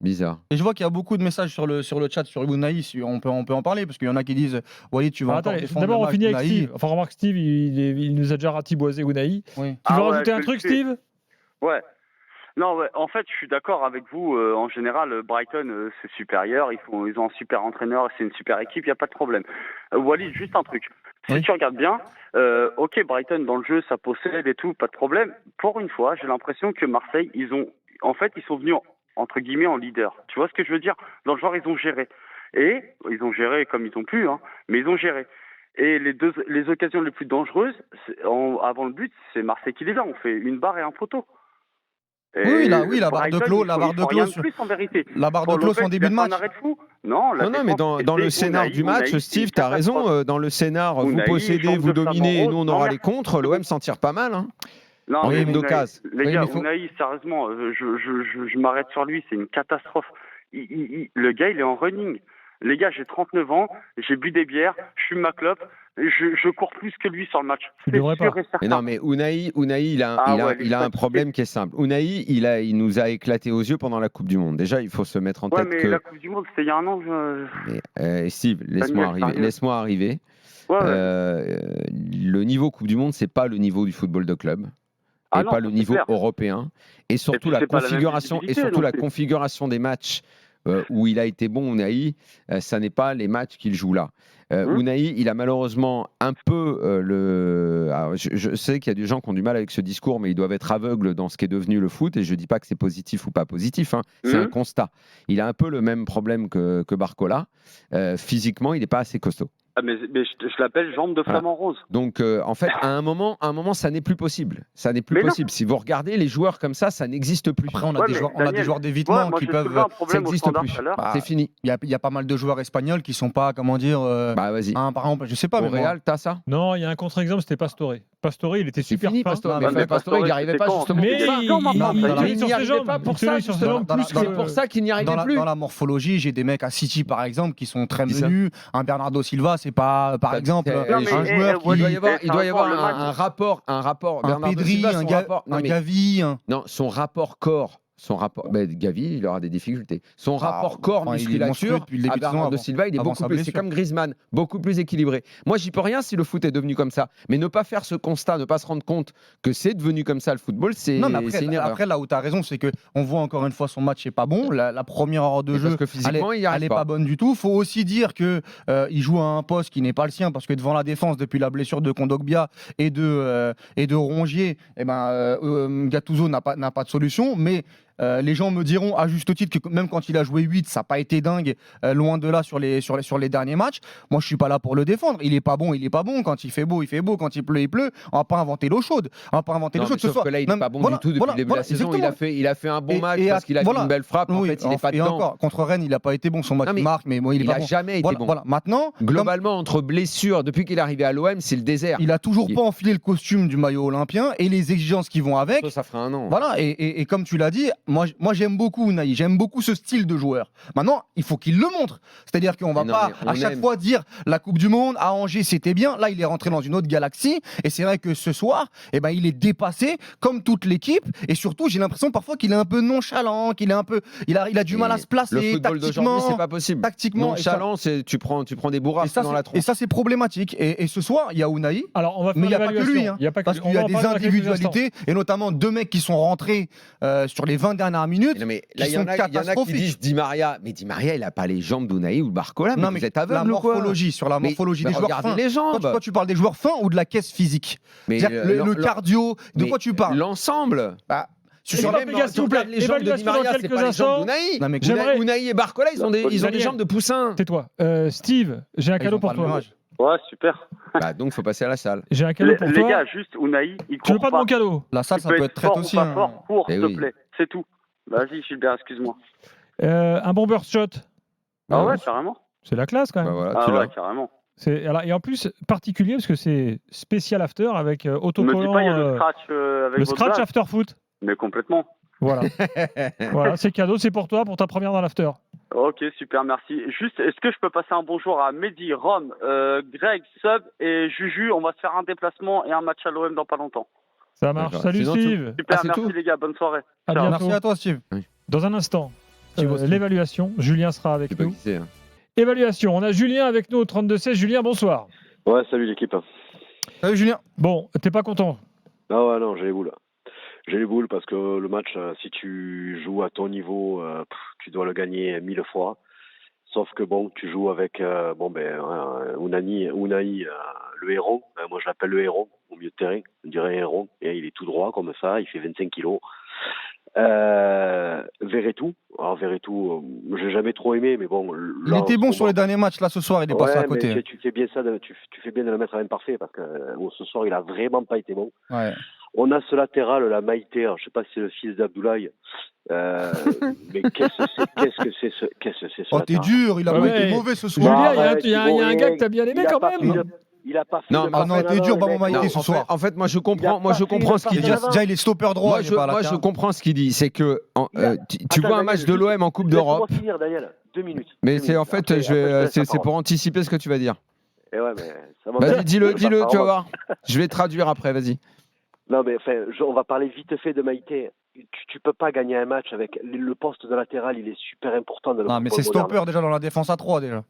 [SPEAKER 2] Bizarre.
[SPEAKER 3] Et je vois qu'il y a beaucoup de messages sur le chat sur Unai. Si on peut en parler parce qu'il y en a qui disent Walid, tu vas encore
[SPEAKER 1] Attendez,
[SPEAKER 3] défendre
[SPEAKER 1] d'abord,
[SPEAKER 3] le
[SPEAKER 1] on
[SPEAKER 3] match
[SPEAKER 1] finit avec
[SPEAKER 3] d'Unai.
[SPEAKER 1] Steve. Enfin, remarque, Steve, il nous a déjà ratiboisé Unai.
[SPEAKER 3] Oui.
[SPEAKER 1] Tu veux
[SPEAKER 4] Ah ouais,
[SPEAKER 1] rajouter un
[SPEAKER 4] je
[SPEAKER 1] truc,
[SPEAKER 4] le sais.
[SPEAKER 1] Steve?
[SPEAKER 4] Ouais. Non, ouais, en fait, je suis d'accord avec vous. En général, Brighton, c'est supérieur. Ils ont un super entraîneur, c'est une super équipe, il n'y a pas de problème. Walid, juste un truc. Si
[SPEAKER 3] Oui.
[SPEAKER 4] tu regardes bien, ok, Brighton, dans le jeu, ça possède et tout, pas de problème. Pour une fois, j'ai l'impression que Marseille, ils sont venus, entre guillemets, en leader. Tu vois ce que je veux dire? Dans le genre, ils ont géré. Et ils ont géré comme ils ont pu, hein, mais ils ont géré. Et les occasions les plus dangereuses, avant le but, c'est Marseille qui les a. On fait une barre et un poteau.
[SPEAKER 3] Oui, la barre de
[SPEAKER 4] Brighton,
[SPEAKER 3] clos,
[SPEAKER 4] ils
[SPEAKER 3] la
[SPEAKER 4] font-
[SPEAKER 3] barre
[SPEAKER 4] ils
[SPEAKER 3] de
[SPEAKER 4] font rien
[SPEAKER 3] clos,
[SPEAKER 4] plus en vérité.
[SPEAKER 3] la barre de
[SPEAKER 4] Paul
[SPEAKER 3] clos
[SPEAKER 4] Lopez,
[SPEAKER 3] en début de
[SPEAKER 4] il a fait
[SPEAKER 3] match.
[SPEAKER 4] un arrêt de fou. Non,
[SPEAKER 2] Non, mais dans le scénar du match, Steve, tu as raison. Dans le scénar, vous
[SPEAKER 4] Unai,
[SPEAKER 2] possédez,
[SPEAKER 4] chambre
[SPEAKER 2] vous
[SPEAKER 4] de flamant
[SPEAKER 2] dominez, et
[SPEAKER 4] rose.
[SPEAKER 2] nous on
[SPEAKER 4] Non,
[SPEAKER 2] aura
[SPEAKER 4] mais-
[SPEAKER 2] les contres. L'OM s'en tire pas mal. Hein.
[SPEAKER 4] Non,
[SPEAKER 2] En
[SPEAKER 4] mais
[SPEAKER 2] rythme
[SPEAKER 4] Unai,
[SPEAKER 2] d'occasion.
[SPEAKER 4] les
[SPEAKER 3] Oui,
[SPEAKER 4] gars,
[SPEAKER 3] mais faut-
[SPEAKER 4] Unai, sérieusement, je m'arrête sur lui, c'est une catastrophe. Le gars, il est en running. Les gars, j'ai 39 ans, j'ai bu des bières, je fume ma clope, je cours plus que lui sur le match.
[SPEAKER 1] Tu
[SPEAKER 4] C'est
[SPEAKER 1] devrais
[SPEAKER 4] sûr
[SPEAKER 1] pas.
[SPEAKER 4] et certain.
[SPEAKER 2] Mais non, mais Unai, il a
[SPEAKER 4] Ah
[SPEAKER 2] il a
[SPEAKER 4] ouais, les
[SPEAKER 2] un
[SPEAKER 4] statistiques.
[SPEAKER 2] problème qui est simple. Unai, il nous a éclaté aux yeux pendant la Coupe du Monde. Déjà, il faut se mettre en
[SPEAKER 4] Ouais,
[SPEAKER 2] tête
[SPEAKER 4] mais
[SPEAKER 2] que.
[SPEAKER 4] la Coupe du Monde, c'était il y a un an.
[SPEAKER 2] Mais, Steve, laisse-moi
[SPEAKER 4] Daniel,
[SPEAKER 2] arriver.
[SPEAKER 4] sérieux.
[SPEAKER 2] Laisse-moi arriver.
[SPEAKER 4] Ouais, ouais.
[SPEAKER 2] Le niveau Coupe du Monde, c'est pas le niveau du football de club.
[SPEAKER 4] Ah
[SPEAKER 2] Et
[SPEAKER 4] non,
[SPEAKER 2] pas
[SPEAKER 4] ça,
[SPEAKER 2] le
[SPEAKER 4] c'est
[SPEAKER 2] niveau
[SPEAKER 4] clair.
[SPEAKER 2] européen. Et surtout
[SPEAKER 4] puis,
[SPEAKER 2] la
[SPEAKER 4] c'est pas la même
[SPEAKER 2] configuration,
[SPEAKER 4] visibilité non plus.
[SPEAKER 2] des matchs où il a été bon, Unai, ça n'est pas les matchs qu'il joue là. Unai, il a malheureusement un peu alors, je sais qu'il y a des gens qui ont du mal avec ce discours, mais ils doivent être aveugles dans ce qui est devenu le foot. Et je dis pas que c'est positif ou pas positif. Hein. C'est un constat. Il a un peu le même problème que Barcola. Physiquement, il n'est pas assez costaud.
[SPEAKER 4] Ah, mais je l'appelle jambe de flamant rose.
[SPEAKER 2] Donc, en fait, à un moment, ça n'est plus possible. Ça n'est plus
[SPEAKER 4] Mais non.
[SPEAKER 2] possible. Si vous regardez les joueurs comme ça n'existe plus.
[SPEAKER 3] Après, on a
[SPEAKER 4] Ouais,
[SPEAKER 3] des
[SPEAKER 4] mais
[SPEAKER 3] joueurs, on a des
[SPEAKER 4] Daniel,
[SPEAKER 3] joueurs d'évitement
[SPEAKER 4] moi,
[SPEAKER 3] qui
[SPEAKER 4] j'ai
[SPEAKER 3] peuvent.
[SPEAKER 4] soulevé un
[SPEAKER 2] Ça
[SPEAKER 4] problème au
[SPEAKER 2] n'existe
[SPEAKER 4] standard
[SPEAKER 2] plus.
[SPEAKER 4] tout à l'heure.
[SPEAKER 3] Bah,
[SPEAKER 2] C'est fini.
[SPEAKER 3] Il y a pas mal de joueurs espagnols qui sont pas, comment dire.
[SPEAKER 2] Bah, vas-y.
[SPEAKER 3] Par exemple, je sais pas,
[SPEAKER 2] Au
[SPEAKER 3] mais moi-
[SPEAKER 2] Real, t'as ça?
[SPEAKER 1] Non, il y a un contre-exemple, c'était Pastore. Pastore, il était
[SPEAKER 2] C'est
[SPEAKER 1] super
[SPEAKER 2] fini,
[SPEAKER 1] fin.
[SPEAKER 2] Pastore.
[SPEAKER 3] Non,
[SPEAKER 2] Mais
[SPEAKER 3] mais
[SPEAKER 2] Pastore, il n'y arrivait pas justement.
[SPEAKER 1] Mais
[SPEAKER 2] pour ça.
[SPEAKER 1] il
[SPEAKER 3] Non, mais
[SPEAKER 1] il
[SPEAKER 3] dans la-
[SPEAKER 1] tenait
[SPEAKER 2] il
[SPEAKER 1] sur
[SPEAKER 2] n'y
[SPEAKER 1] ses
[SPEAKER 2] arrivait
[SPEAKER 1] jambes.
[SPEAKER 2] pas pour
[SPEAKER 1] Il tenait
[SPEAKER 2] ça,
[SPEAKER 1] sur ses
[SPEAKER 2] justement.
[SPEAKER 1] jambes
[SPEAKER 3] Dans la-
[SPEAKER 1] plus
[SPEAKER 3] dans
[SPEAKER 2] C'est
[SPEAKER 1] que-
[SPEAKER 2] pour ça qu'il n'y arrivait plus.
[SPEAKER 3] Dans la morphologie, j'ai des mecs à City, par exemple, qui sont très
[SPEAKER 2] Qui ça
[SPEAKER 3] menus. Un Bernardo Silva, c'est pas, par exemple,
[SPEAKER 2] Non, mais,
[SPEAKER 3] un joueur
[SPEAKER 2] il doit
[SPEAKER 3] qui.
[SPEAKER 2] y avoir, il doit y avoir
[SPEAKER 4] le match.
[SPEAKER 2] un rapport.
[SPEAKER 3] Un
[SPEAKER 2] Bernardo
[SPEAKER 3] Pedri,
[SPEAKER 2] Silva,
[SPEAKER 3] un
[SPEAKER 2] son rapport- non, mais-
[SPEAKER 3] Gavi.
[SPEAKER 2] Non, son rapport corps. Gavi, il aura des difficultés. Son rapport
[SPEAKER 3] enfin, il est
[SPEAKER 2] corps-musculature
[SPEAKER 3] monstrueux depuis le début
[SPEAKER 2] à
[SPEAKER 3] de saison
[SPEAKER 2] Bernardo
[SPEAKER 3] avant-
[SPEAKER 2] Silva, il est
[SPEAKER 3] avant
[SPEAKER 2] beaucoup
[SPEAKER 3] sa
[SPEAKER 2] plus. C'est
[SPEAKER 3] blessure.
[SPEAKER 2] comme Griezmann, beaucoup plus équilibré. Moi, j'y peux rien si le foot est devenu comme ça. Mais ne pas faire ce constat, ne pas se rendre compte que c'est devenu comme ça le football, c'est
[SPEAKER 3] Non, mais
[SPEAKER 2] c'est une erreur.
[SPEAKER 3] après, là où tu as raison, c'est qu'on voit encore une fois son match n'est pas bon. La première heure de
[SPEAKER 2] Et
[SPEAKER 3] jeu,
[SPEAKER 2] parce que physiquement, il y
[SPEAKER 3] elle
[SPEAKER 2] arrive
[SPEAKER 3] n'est
[SPEAKER 2] pas.
[SPEAKER 3] pas bonne du tout. Faut aussi dire que il joue à un poste qui n'est pas le sien parce que devant la défense, depuis la blessure de Kondogbia et de Rongier, Gattuso n'a pas de solution. Mais les gens me diront à juste titre que même quand il a joué 8, ça n'a pas été dingue, loin de là sur les derniers matchs. Moi, je suis pas là pour le défendre. Il est pas bon, il est pas bon. Quand il fait beau, il fait beau. Quand il pleut, il pleut. On va pas inventer l'eau chaude. On va pas inventer
[SPEAKER 2] Non,
[SPEAKER 3] l'eau
[SPEAKER 2] mais
[SPEAKER 3] chaude ce
[SPEAKER 2] sauf
[SPEAKER 3] soir.
[SPEAKER 2] que là, il
[SPEAKER 3] Non,
[SPEAKER 2] n'est pas bon
[SPEAKER 3] voilà,
[SPEAKER 2] du tout depuis
[SPEAKER 3] voilà,
[SPEAKER 2] le début
[SPEAKER 3] voilà,
[SPEAKER 2] de la saison.
[SPEAKER 3] exactement.
[SPEAKER 2] Il a fait un bon match
[SPEAKER 3] Et
[SPEAKER 2] parce qu'il a
[SPEAKER 3] voilà.
[SPEAKER 2] fait une belle frappe. En
[SPEAKER 3] Oui,
[SPEAKER 2] fait, il n'est pas
[SPEAKER 3] et
[SPEAKER 2] dedans.
[SPEAKER 3] encore, contre Rennes, il n'a pas été bon. Son match
[SPEAKER 2] Non, mais
[SPEAKER 3] marque, mais bon, il est
[SPEAKER 2] Il
[SPEAKER 3] pas
[SPEAKER 2] n'a
[SPEAKER 3] bon.
[SPEAKER 2] jamais été bon.
[SPEAKER 3] Voilà, maintenant,
[SPEAKER 2] Globalement, entre blessures, depuis qu'il est arrivé à l'OM, c'est le désert.
[SPEAKER 3] il a toujours
[SPEAKER 2] Il-
[SPEAKER 3] pas enfilé le costume du maillot olympien et les exigences qui vont avec.
[SPEAKER 2] Ça fera un an.
[SPEAKER 3] Voilà, et comme tu l'as dit, moi j'aime beaucoup Unai, j'aime beaucoup ce style de joueur. Maintenant, il faut qu'il le montre. C'est-à-dire qu'on va
[SPEAKER 2] Mais non,
[SPEAKER 3] pas
[SPEAKER 2] mais on
[SPEAKER 3] à chaque
[SPEAKER 2] aime.
[SPEAKER 3] fois dire la Coupe du Monde, à Angers c'était bien. Là, il est rentré dans une autre galaxie. Et c'est vrai que ce soir, eh ben, il est dépassé comme toute l'équipe. Et surtout, j'ai l'impression parfois qu'il est un peu nonchalant, qu'il est un peu. Il a du mal à se
[SPEAKER 2] Le
[SPEAKER 3] placer
[SPEAKER 2] football d'aujourd'hui,
[SPEAKER 3] tactiquement.
[SPEAKER 2] c'est pas possible.
[SPEAKER 3] Tactiquement, et ça-
[SPEAKER 2] Nonchalant, c'est tu prends des bourrasques dans la tronche.
[SPEAKER 3] et ça, c'est problématique. Et ce soir, il y a Unai.
[SPEAKER 1] Alors, on va faire
[SPEAKER 3] Mais il n'y a pas que
[SPEAKER 1] l'évaluation.
[SPEAKER 3] lui, hein,
[SPEAKER 1] Il y a pas que
[SPEAKER 3] parce
[SPEAKER 1] lui.
[SPEAKER 3] qu'il y
[SPEAKER 1] On
[SPEAKER 3] a
[SPEAKER 1] va
[SPEAKER 3] des
[SPEAKER 1] en parler dans quelques instants.
[SPEAKER 3] individualités, et notamment 2 mecs qui sont rentrés sur les 20 dernières minutes.
[SPEAKER 2] Non, mais
[SPEAKER 3] qui
[SPEAKER 2] là, il y en
[SPEAKER 3] sont
[SPEAKER 2] a qui
[SPEAKER 3] catastrophiques.
[SPEAKER 2] disent Di Maria. Mais Di Maria, il n'a pas les jambes d'Unai ou de Barcola. Mais
[SPEAKER 3] Non,
[SPEAKER 2] vous êtes aveugle
[SPEAKER 3] la
[SPEAKER 2] ou quoi?
[SPEAKER 3] morphologie, sur la
[SPEAKER 2] Mais-
[SPEAKER 3] morphologie
[SPEAKER 2] mais
[SPEAKER 3] des joueurs
[SPEAKER 2] regardez
[SPEAKER 3] fins.
[SPEAKER 2] les jambes.
[SPEAKER 3] Toi, tu parles des joueurs fins ou de la caisse physique?
[SPEAKER 2] Mais
[SPEAKER 3] C'est-à-dire le cardio, de
[SPEAKER 2] mais
[SPEAKER 3] quoi tu parles?
[SPEAKER 2] L'ensemble.
[SPEAKER 3] Bah,
[SPEAKER 1] Sur
[SPEAKER 3] sur
[SPEAKER 1] la
[SPEAKER 3] la-
[SPEAKER 1] Vegas, s'il vous plaît.
[SPEAKER 2] Les jambes de Di
[SPEAKER 1] Évaluation dans
[SPEAKER 2] Maria, c'est
[SPEAKER 1] quelques
[SPEAKER 2] pas les
[SPEAKER 1] instants.
[SPEAKER 2] jambes d'Unai.
[SPEAKER 3] Non, mais
[SPEAKER 1] J'aimerais-
[SPEAKER 2] Unai et Barcola, ils ont des
[SPEAKER 1] Daniel.
[SPEAKER 2] jambes de poussin.
[SPEAKER 1] Tais-toi. Steve, j'ai un
[SPEAKER 3] Ils
[SPEAKER 1] cadeau
[SPEAKER 3] ont
[SPEAKER 1] pour
[SPEAKER 3] pas le même
[SPEAKER 1] toi.
[SPEAKER 3] âge.
[SPEAKER 4] Ouais, super.
[SPEAKER 2] Bah, donc, faut passer à la salle.
[SPEAKER 1] J'ai un cadeau pour
[SPEAKER 4] Les
[SPEAKER 1] toi.
[SPEAKER 4] gars, juste Unai, il
[SPEAKER 1] Tu veux
[SPEAKER 4] court
[SPEAKER 1] pas de mon cadeau?
[SPEAKER 3] La salle,
[SPEAKER 4] Tu
[SPEAKER 3] ça
[SPEAKER 4] peux
[SPEAKER 3] peut
[SPEAKER 4] être
[SPEAKER 3] être traite
[SPEAKER 4] fort ou
[SPEAKER 3] aussi.
[SPEAKER 4] pas
[SPEAKER 3] hein.
[SPEAKER 4] fort, cours,
[SPEAKER 2] Eh
[SPEAKER 4] s'il te
[SPEAKER 2] oui.
[SPEAKER 4] plaît. C'est tout. Vas-y, Gilbert, excuse-moi.
[SPEAKER 1] Un bon burst shot.
[SPEAKER 4] Ah ouais,
[SPEAKER 2] ouais.
[SPEAKER 4] carrément.
[SPEAKER 1] C'est la classe quand
[SPEAKER 2] Bah,
[SPEAKER 1] même.
[SPEAKER 2] voilà,
[SPEAKER 4] Ah
[SPEAKER 2] tu
[SPEAKER 4] ouais,
[SPEAKER 2] l'as.
[SPEAKER 4] carrément.
[SPEAKER 1] Et en plus, particulier parce que c'est spécial after avec
[SPEAKER 4] Ne me dis
[SPEAKER 1] autocollant.
[SPEAKER 4] pas, il y a le scratch avec
[SPEAKER 1] Le
[SPEAKER 4] votre
[SPEAKER 1] scratch
[SPEAKER 4] blague.
[SPEAKER 1] after foot.
[SPEAKER 4] Mais complètement.
[SPEAKER 1] Voilà. Voilà, c'est cadeau, c'est pour toi, pour ta première dans l'after.
[SPEAKER 4] Ok, super, merci. Juste, est-ce que je peux passer un bonjour à Mehdi, Rome, Greg, Sub et Juju? On va se faire un déplacement et un match à l'OM dans pas longtemps.
[SPEAKER 1] Ça marche.
[SPEAKER 2] D'accord.
[SPEAKER 1] Salut
[SPEAKER 2] Sinon, tu-
[SPEAKER 1] Steve.
[SPEAKER 4] Super,
[SPEAKER 2] c'est
[SPEAKER 4] merci
[SPEAKER 2] tout
[SPEAKER 4] les gars, bonne soirée.
[SPEAKER 1] À
[SPEAKER 4] Ciao.
[SPEAKER 1] bientôt.
[SPEAKER 3] Merci à toi, Steve.
[SPEAKER 1] Dans un instant,
[SPEAKER 3] Thibaut Steve.
[SPEAKER 1] l'évaluation. Julien sera
[SPEAKER 2] Je
[SPEAKER 1] avec
[SPEAKER 2] sais pas
[SPEAKER 1] nous.
[SPEAKER 2] qui c'est, hein.
[SPEAKER 1] Évaluation. On a Julien avec nous au 32-16. Julien, bonsoir.
[SPEAKER 8] Ouais, salut l'équipe.
[SPEAKER 3] Salut Julien.
[SPEAKER 1] Bon, t'es pas content?
[SPEAKER 8] Ah ouais, non, j'ai les boules. J'ai les boules parce que le match, si tu joues à ton niveau, tu dois le gagner 1000 fois. Sauf que bon, tu joues avec Unai, le héron. Moi, je l'appelle le héron au milieu de terrain. On dirait un héron. Et il est tout droit comme ça. Il fait 25 kilos. Verretou. Alors Verretou, j'ai jamais trop aimé, mais bon.
[SPEAKER 3] Il était bon sur les derniers matchs. Là, ce soir, il est passé à côté.
[SPEAKER 8] Mais tu fais bien ça, tu fais bien de le mettre à l'imparfait parce que ce soir, il a vraiment pas été bon.
[SPEAKER 3] Ouais.
[SPEAKER 8] On a ce latéral, la Maïté, alors, je sais pas si c'est le fils d'Abdoulaye, mais qu'est-ce que c'est ce
[SPEAKER 3] Oh, t'es
[SPEAKER 8] latéral.
[SPEAKER 3] dur, il a
[SPEAKER 1] Ouais,
[SPEAKER 3] pas
[SPEAKER 1] mais-
[SPEAKER 3] été mauvais ce
[SPEAKER 1] Julien,
[SPEAKER 3] soir.
[SPEAKER 1] il y a un gars que t'as bien aimé quand même.
[SPEAKER 8] Il a pas fait
[SPEAKER 2] Non,
[SPEAKER 8] de
[SPEAKER 2] mais en
[SPEAKER 3] Ah non,
[SPEAKER 2] fait-
[SPEAKER 3] t'es dur,
[SPEAKER 8] le
[SPEAKER 3] Bamon
[SPEAKER 8] mec.
[SPEAKER 3] Maïté
[SPEAKER 2] Non,
[SPEAKER 3] ce
[SPEAKER 2] en
[SPEAKER 3] soir.
[SPEAKER 2] fait, moi, je
[SPEAKER 8] Il a
[SPEAKER 2] comprends
[SPEAKER 8] pas
[SPEAKER 2] ce
[SPEAKER 8] fait
[SPEAKER 2] qu'il
[SPEAKER 8] de
[SPEAKER 2] dit.
[SPEAKER 8] passe.
[SPEAKER 3] Déjà, il est stopper droit.
[SPEAKER 2] Moi,
[SPEAKER 3] il est pas à
[SPEAKER 2] je
[SPEAKER 3] latéral.
[SPEAKER 2] comprends ce qu'il dit. C'est que tu vois un
[SPEAKER 8] Attends,
[SPEAKER 2] match de
[SPEAKER 8] Daniel,
[SPEAKER 2] l'OM en Coupe d'Europe,
[SPEAKER 8] Laisse-moi finir, Daniel. 2 minutes.
[SPEAKER 2] mais
[SPEAKER 8] 2
[SPEAKER 2] c'est en
[SPEAKER 8] minutes.
[SPEAKER 2] fait,
[SPEAKER 8] Après, je te laisse la
[SPEAKER 2] c'est
[SPEAKER 8] parole.
[SPEAKER 2] pour anticiper ce que tu vas dire.
[SPEAKER 8] Eh ouais, mais ça va
[SPEAKER 2] Vas-y,
[SPEAKER 8] bien.
[SPEAKER 2] dis-le, tu vas
[SPEAKER 8] Parole.
[SPEAKER 2] voir. Je vais traduire après, vas-y.
[SPEAKER 8] Non, mais enfin, on va parler vite fait de Maïté. Tu peux pas gagner un match avec le poste de latéral, il est super important dans le
[SPEAKER 3] Non, mais
[SPEAKER 8] football
[SPEAKER 3] c'est
[SPEAKER 8] moderne.
[SPEAKER 3] stopper déjà dans la défense à 3 déjà.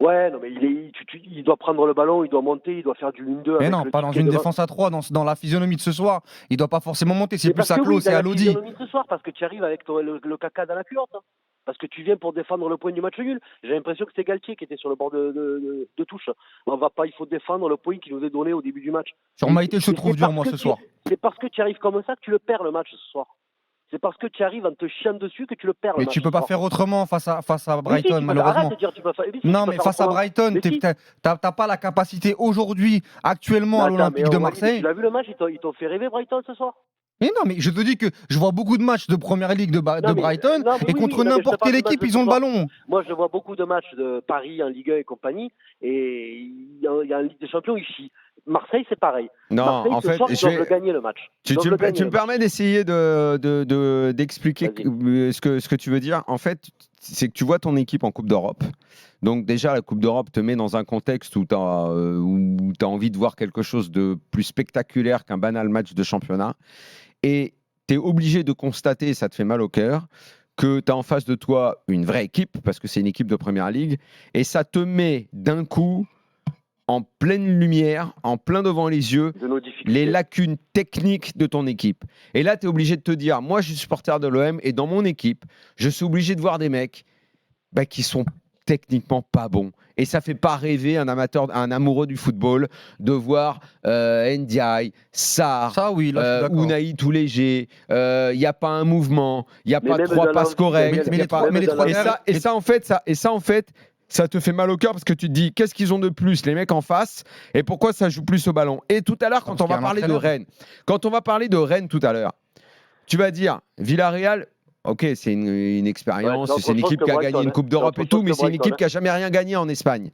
[SPEAKER 8] Ouais, non, mais il doit prendre le ballon, il doit monter, il doit faire du 1-2.
[SPEAKER 3] Mais
[SPEAKER 8] avec
[SPEAKER 3] non,
[SPEAKER 8] le
[SPEAKER 3] pas
[SPEAKER 8] type
[SPEAKER 3] dans
[SPEAKER 8] qui est
[SPEAKER 3] une
[SPEAKER 8] devant.
[SPEAKER 3] défense à 3, dans la physionomie de ce soir. Il doit pas forcément monter, c'est
[SPEAKER 8] Mais
[SPEAKER 3] plus
[SPEAKER 8] parce
[SPEAKER 3] à
[SPEAKER 8] que oui,
[SPEAKER 3] Klaus
[SPEAKER 8] dans
[SPEAKER 3] et à
[SPEAKER 8] la
[SPEAKER 3] Lodi.
[SPEAKER 8] physionomie de ce soir, parce que tu arrives avec le caca dans la culotte. Hein. Parce que tu viens pour défendre le point du match nul. J'ai l'impression que c'est Galtier qui était sur le bord de touche. On va pas, il faut défendre le point qui nous est donné au début du match.
[SPEAKER 3] Sur Maïté, je te
[SPEAKER 8] Et
[SPEAKER 3] trouve
[SPEAKER 8] c'est
[SPEAKER 3] dur,
[SPEAKER 8] parce
[SPEAKER 3] moi,
[SPEAKER 8] que
[SPEAKER 3] ce soir.
[SPEAKER 8] C'est parce que tu arrives comme ça que tu le perds le match ce soir. C'est parce que tu arrives en te chiant dessus que tu le perds le
[SPEAKER 3] Mais
[SPEAKER 8] match.
[SPEAKER 3] tu peux
[SPEAKER 8] ce
[SPEAKER 3] pas
[SPEAKER 8] soir.
[SPEAKER 3] faire autrement face à
[SPEAKER 8] Mais si,
[SPEAKER 3] Brighton,
[SPEAKER 8] tu peux-
[SPEAKER 3] malheureusement.
[SPEAKER 8] Arrête de dire tu peux faire.
[SPEAKER 3] Non, mais face à Brighton,
[SPEAKER 8] Mais si.
[SPEAKER 3] t'as pas la capacité aujourd'hui, actuellement, à l'Olympique de Marseille.
[SPEAKER 8] Tu l'as vu le match, ils t'ont fait rêver Brighton ce soir.
[SPEAKER 3] Mais non, mais je te dis que je vois beaucoup de matchs de Première Ligue de
[SPEAKER 8] Non, mais-
[SPEAKER 3] Brighton,
[SPEAKER 8] non, mais
[SPEAKER 3] et
[SPEAKER 8] oui,
[SPEAKER 3] contre
[SPEAKER 8] oui, non, mais je
[SPEAKER 3] n'importe
[SPEAKER 8] te parle
[SPEAKER 3] quelle
[SPEAKER 8] du match
[SPEAKER 3] équipe,
[SPEAKER 8] de
[SPEAKER 3] ils
[SPEAKER 8] ce
[SPEAKER 3] ont le
[SPEAKER 8] soir.
[SPEAKER 3] ballon.
[SPEAKER 8] Moi, je vois beaucoup de matchs de Paris en Ligue 1 et compagnie, et il y a en Ligue des Champions, ils chient. Marseille, c'est pareil.
[SPEAKER 2] Non,
[SPEAKER 8] Marseille,
[SPEAKER 2] en
[SPEAKER 8] ce
[SPEAKER 2] fait,
[SPEAKER 8] soir, ils
[SPEAKER 2] je
[SPEAKER 8] doivent
[SPEAKER 2] vais-
[SPEAKER 8] le gagner le match. Ils
[SPEAKER 2] Tu
[SPEAKER 8] doivent le gagner,
[SPEAKER 2] me
[SPEAKER 8] le match.
[SPEAKER 2] permets d'essayer d'expliquer
[SPEAKER 8] Vas-y.
[SPEAKER 2] ce que tu veux dire. En fait, c'est que tu vois ton équipe en Coupe d'Europe. Donc déjà, la Coupe d'Europe te met dans un contexte où tu as envie de voir quelque chose de plus spectaculaire qu'un banal match de championnat. Et tu es obligé de constater, ça te fait mal au cœur, que tu as en face de toi une vraie équipe, parce que c'est une équipe de Première Ligue, et ça te met d'un coup en pleine lumière, en plein devant les yeux,
[SPEAKER 8] De nos difficultés.
[SPEAKER 2] les lacunes techniques de ton équipe. Et là, tu es obligé de te dire, moi, je suis supporter de l'OM et dans mon équipe, je suis obligé de voir des mecs qui sont techniquement pas bons. Et ça fait pas rêver un amateur, un amoureux du football de voir Ndiaye, Sarr,
[SPEAKER 3] Ça, oui, là, je suis d'accord.
[SPEAKER 2] Unai tout léger. Il n'y a pas un mouvement, il n'y a
[SPEAKER 8] Mais
[SPEAKER 2] pas
[SPEAKER 8] même
[SPEAKER 2] trois
[SPEAKER 8] dans
[SPEAKER 2] passes
[SPEAKER 8] la-
[SPEAKER 2] correctes.
[SPEAKER 3] Mais
[SPEAKER 2] y a
[SPEAKER 3] les
[SPEAKER 2] pas-
[SPEAKER 3] trois- mais les trois
[SPEAKER 2] et ça, et ça, en fait, ça te fait mal au cœur parce que tu te dis qu'est-ce qu'ils ont de plus les mecs en face et pourquoi ça joue plus au ballon. Et tout à l'heure quand
[SPEAKER 3] Parce
[SPEAKER 2] on
[SPEAKER 3] qu'il y
[SPEAKER 2] va
[SPEAKER 3] a un
[SPEAKER 2] parler de
[SPEAKER 3] entraîneur.
[SPEAKER 2] Rennes, tout à l'heure, tu vas dire Villarreal. Ok, c'est une expérience,
[SPEAKER 8] Ouais,
[SPEAKER 2] c'est une
[SPEAKER 8] autre chose
[SPEAKER 2] équipe
[SPEAKER 8] que
[SPEAKER 2] qui a
[SPEAKER 8] Brighton,
[SPEAKER 2] gagné une
[SPEAKER 8] hein.
[SPEAKER 2] Coupe d'Europe
[SPEAKER 8] C'est
[SPEAKER 2] et
[SPEAKER 8] autre
[SPEAKER 2] tout,
[SPEAKER 8] chose
[SPEAKER 2] mais
[SPEAKER 8] que
[SPEAKER 2] c'est une
[SPEAKER 8] Brighton,
[SPEAKER 2] équipe qui a jamais rien gagné en Espagne.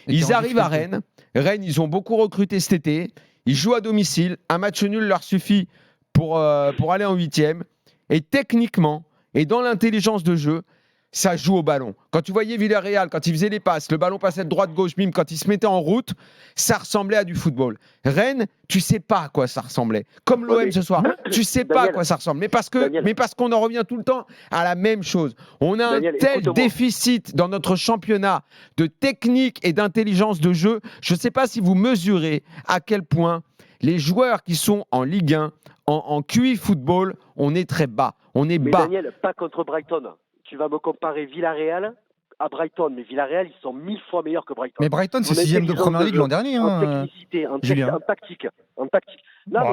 [SPEAKER 3] Et qui est
[SPEAKER 2] Ils
[SPEAKER 3] en
[SPEAKER 2] arrivent à
[SPEAKER 3] difficulté.
[SPEAKER 2] Rennes. Rennes, ils ont beaucoup recruté cet été. Ils jouent à domicile. Un match nul leur suffit pour aller en 8e. Et techniquement, et dans l'intelligence de jeu, ça joue au ballon. Quand tu voyais Villarreal, quand il faisait les passes, le ballon passait de droite-gauche, bim, quand il se mettait en route, ça ressemblait à du football. Rennes, tu sais pas à quoi ça ressemblait. Comme l'OM
[SPEAKER 8] Ouais, mais-
[SPEAKER 2] ce soir, tu sais pas à
[SPEAKER 8] Daniel,
[SPEAKER 2] quoi ça ressemble. Mais parce qu'on en revient tout le temps à la même chose. On a
[SPEAKER 8] Daniel,
[SPEAKER 2] un tel
[SPEAKER 8] écoute-moi.
[SPEAKER 2] déficit dans notre championnat de technique et d'intelligence de jeu. Je ne sais pas si vous mesurez à quel point les joueurs qui sont en Ligue 1, en QI football, on est très bas. On est
[SPEAKER 8] Mais
[SPEAKER 2] bas.
[SPEAKER 8] Daniel, pas contre Brighton. Tu vas me comparer Villarreal à Brighton, mais Villarreal, ils sont 1000 fois meilleurs que Brighton.
[SPEAKER 3] Mais Brighton, c'est
[SPEAKER 8] En
[SPEAKER 3] 6ème de
[SPEAKER 8] intelligence
[SPEAKER 3] Première
[SPEAKER 8] de
[SPEAKER 3] Ligue
[SPEAKER 8] jeu,
[SPEAKER 3] l'an dernier.
[SPEAKER 8] En
[SPEAKER 3] hein.
[SPEAKER 8] technicité,
[SPEAKER 3] Julien.
[SPEAKER 8] en tactique. Non,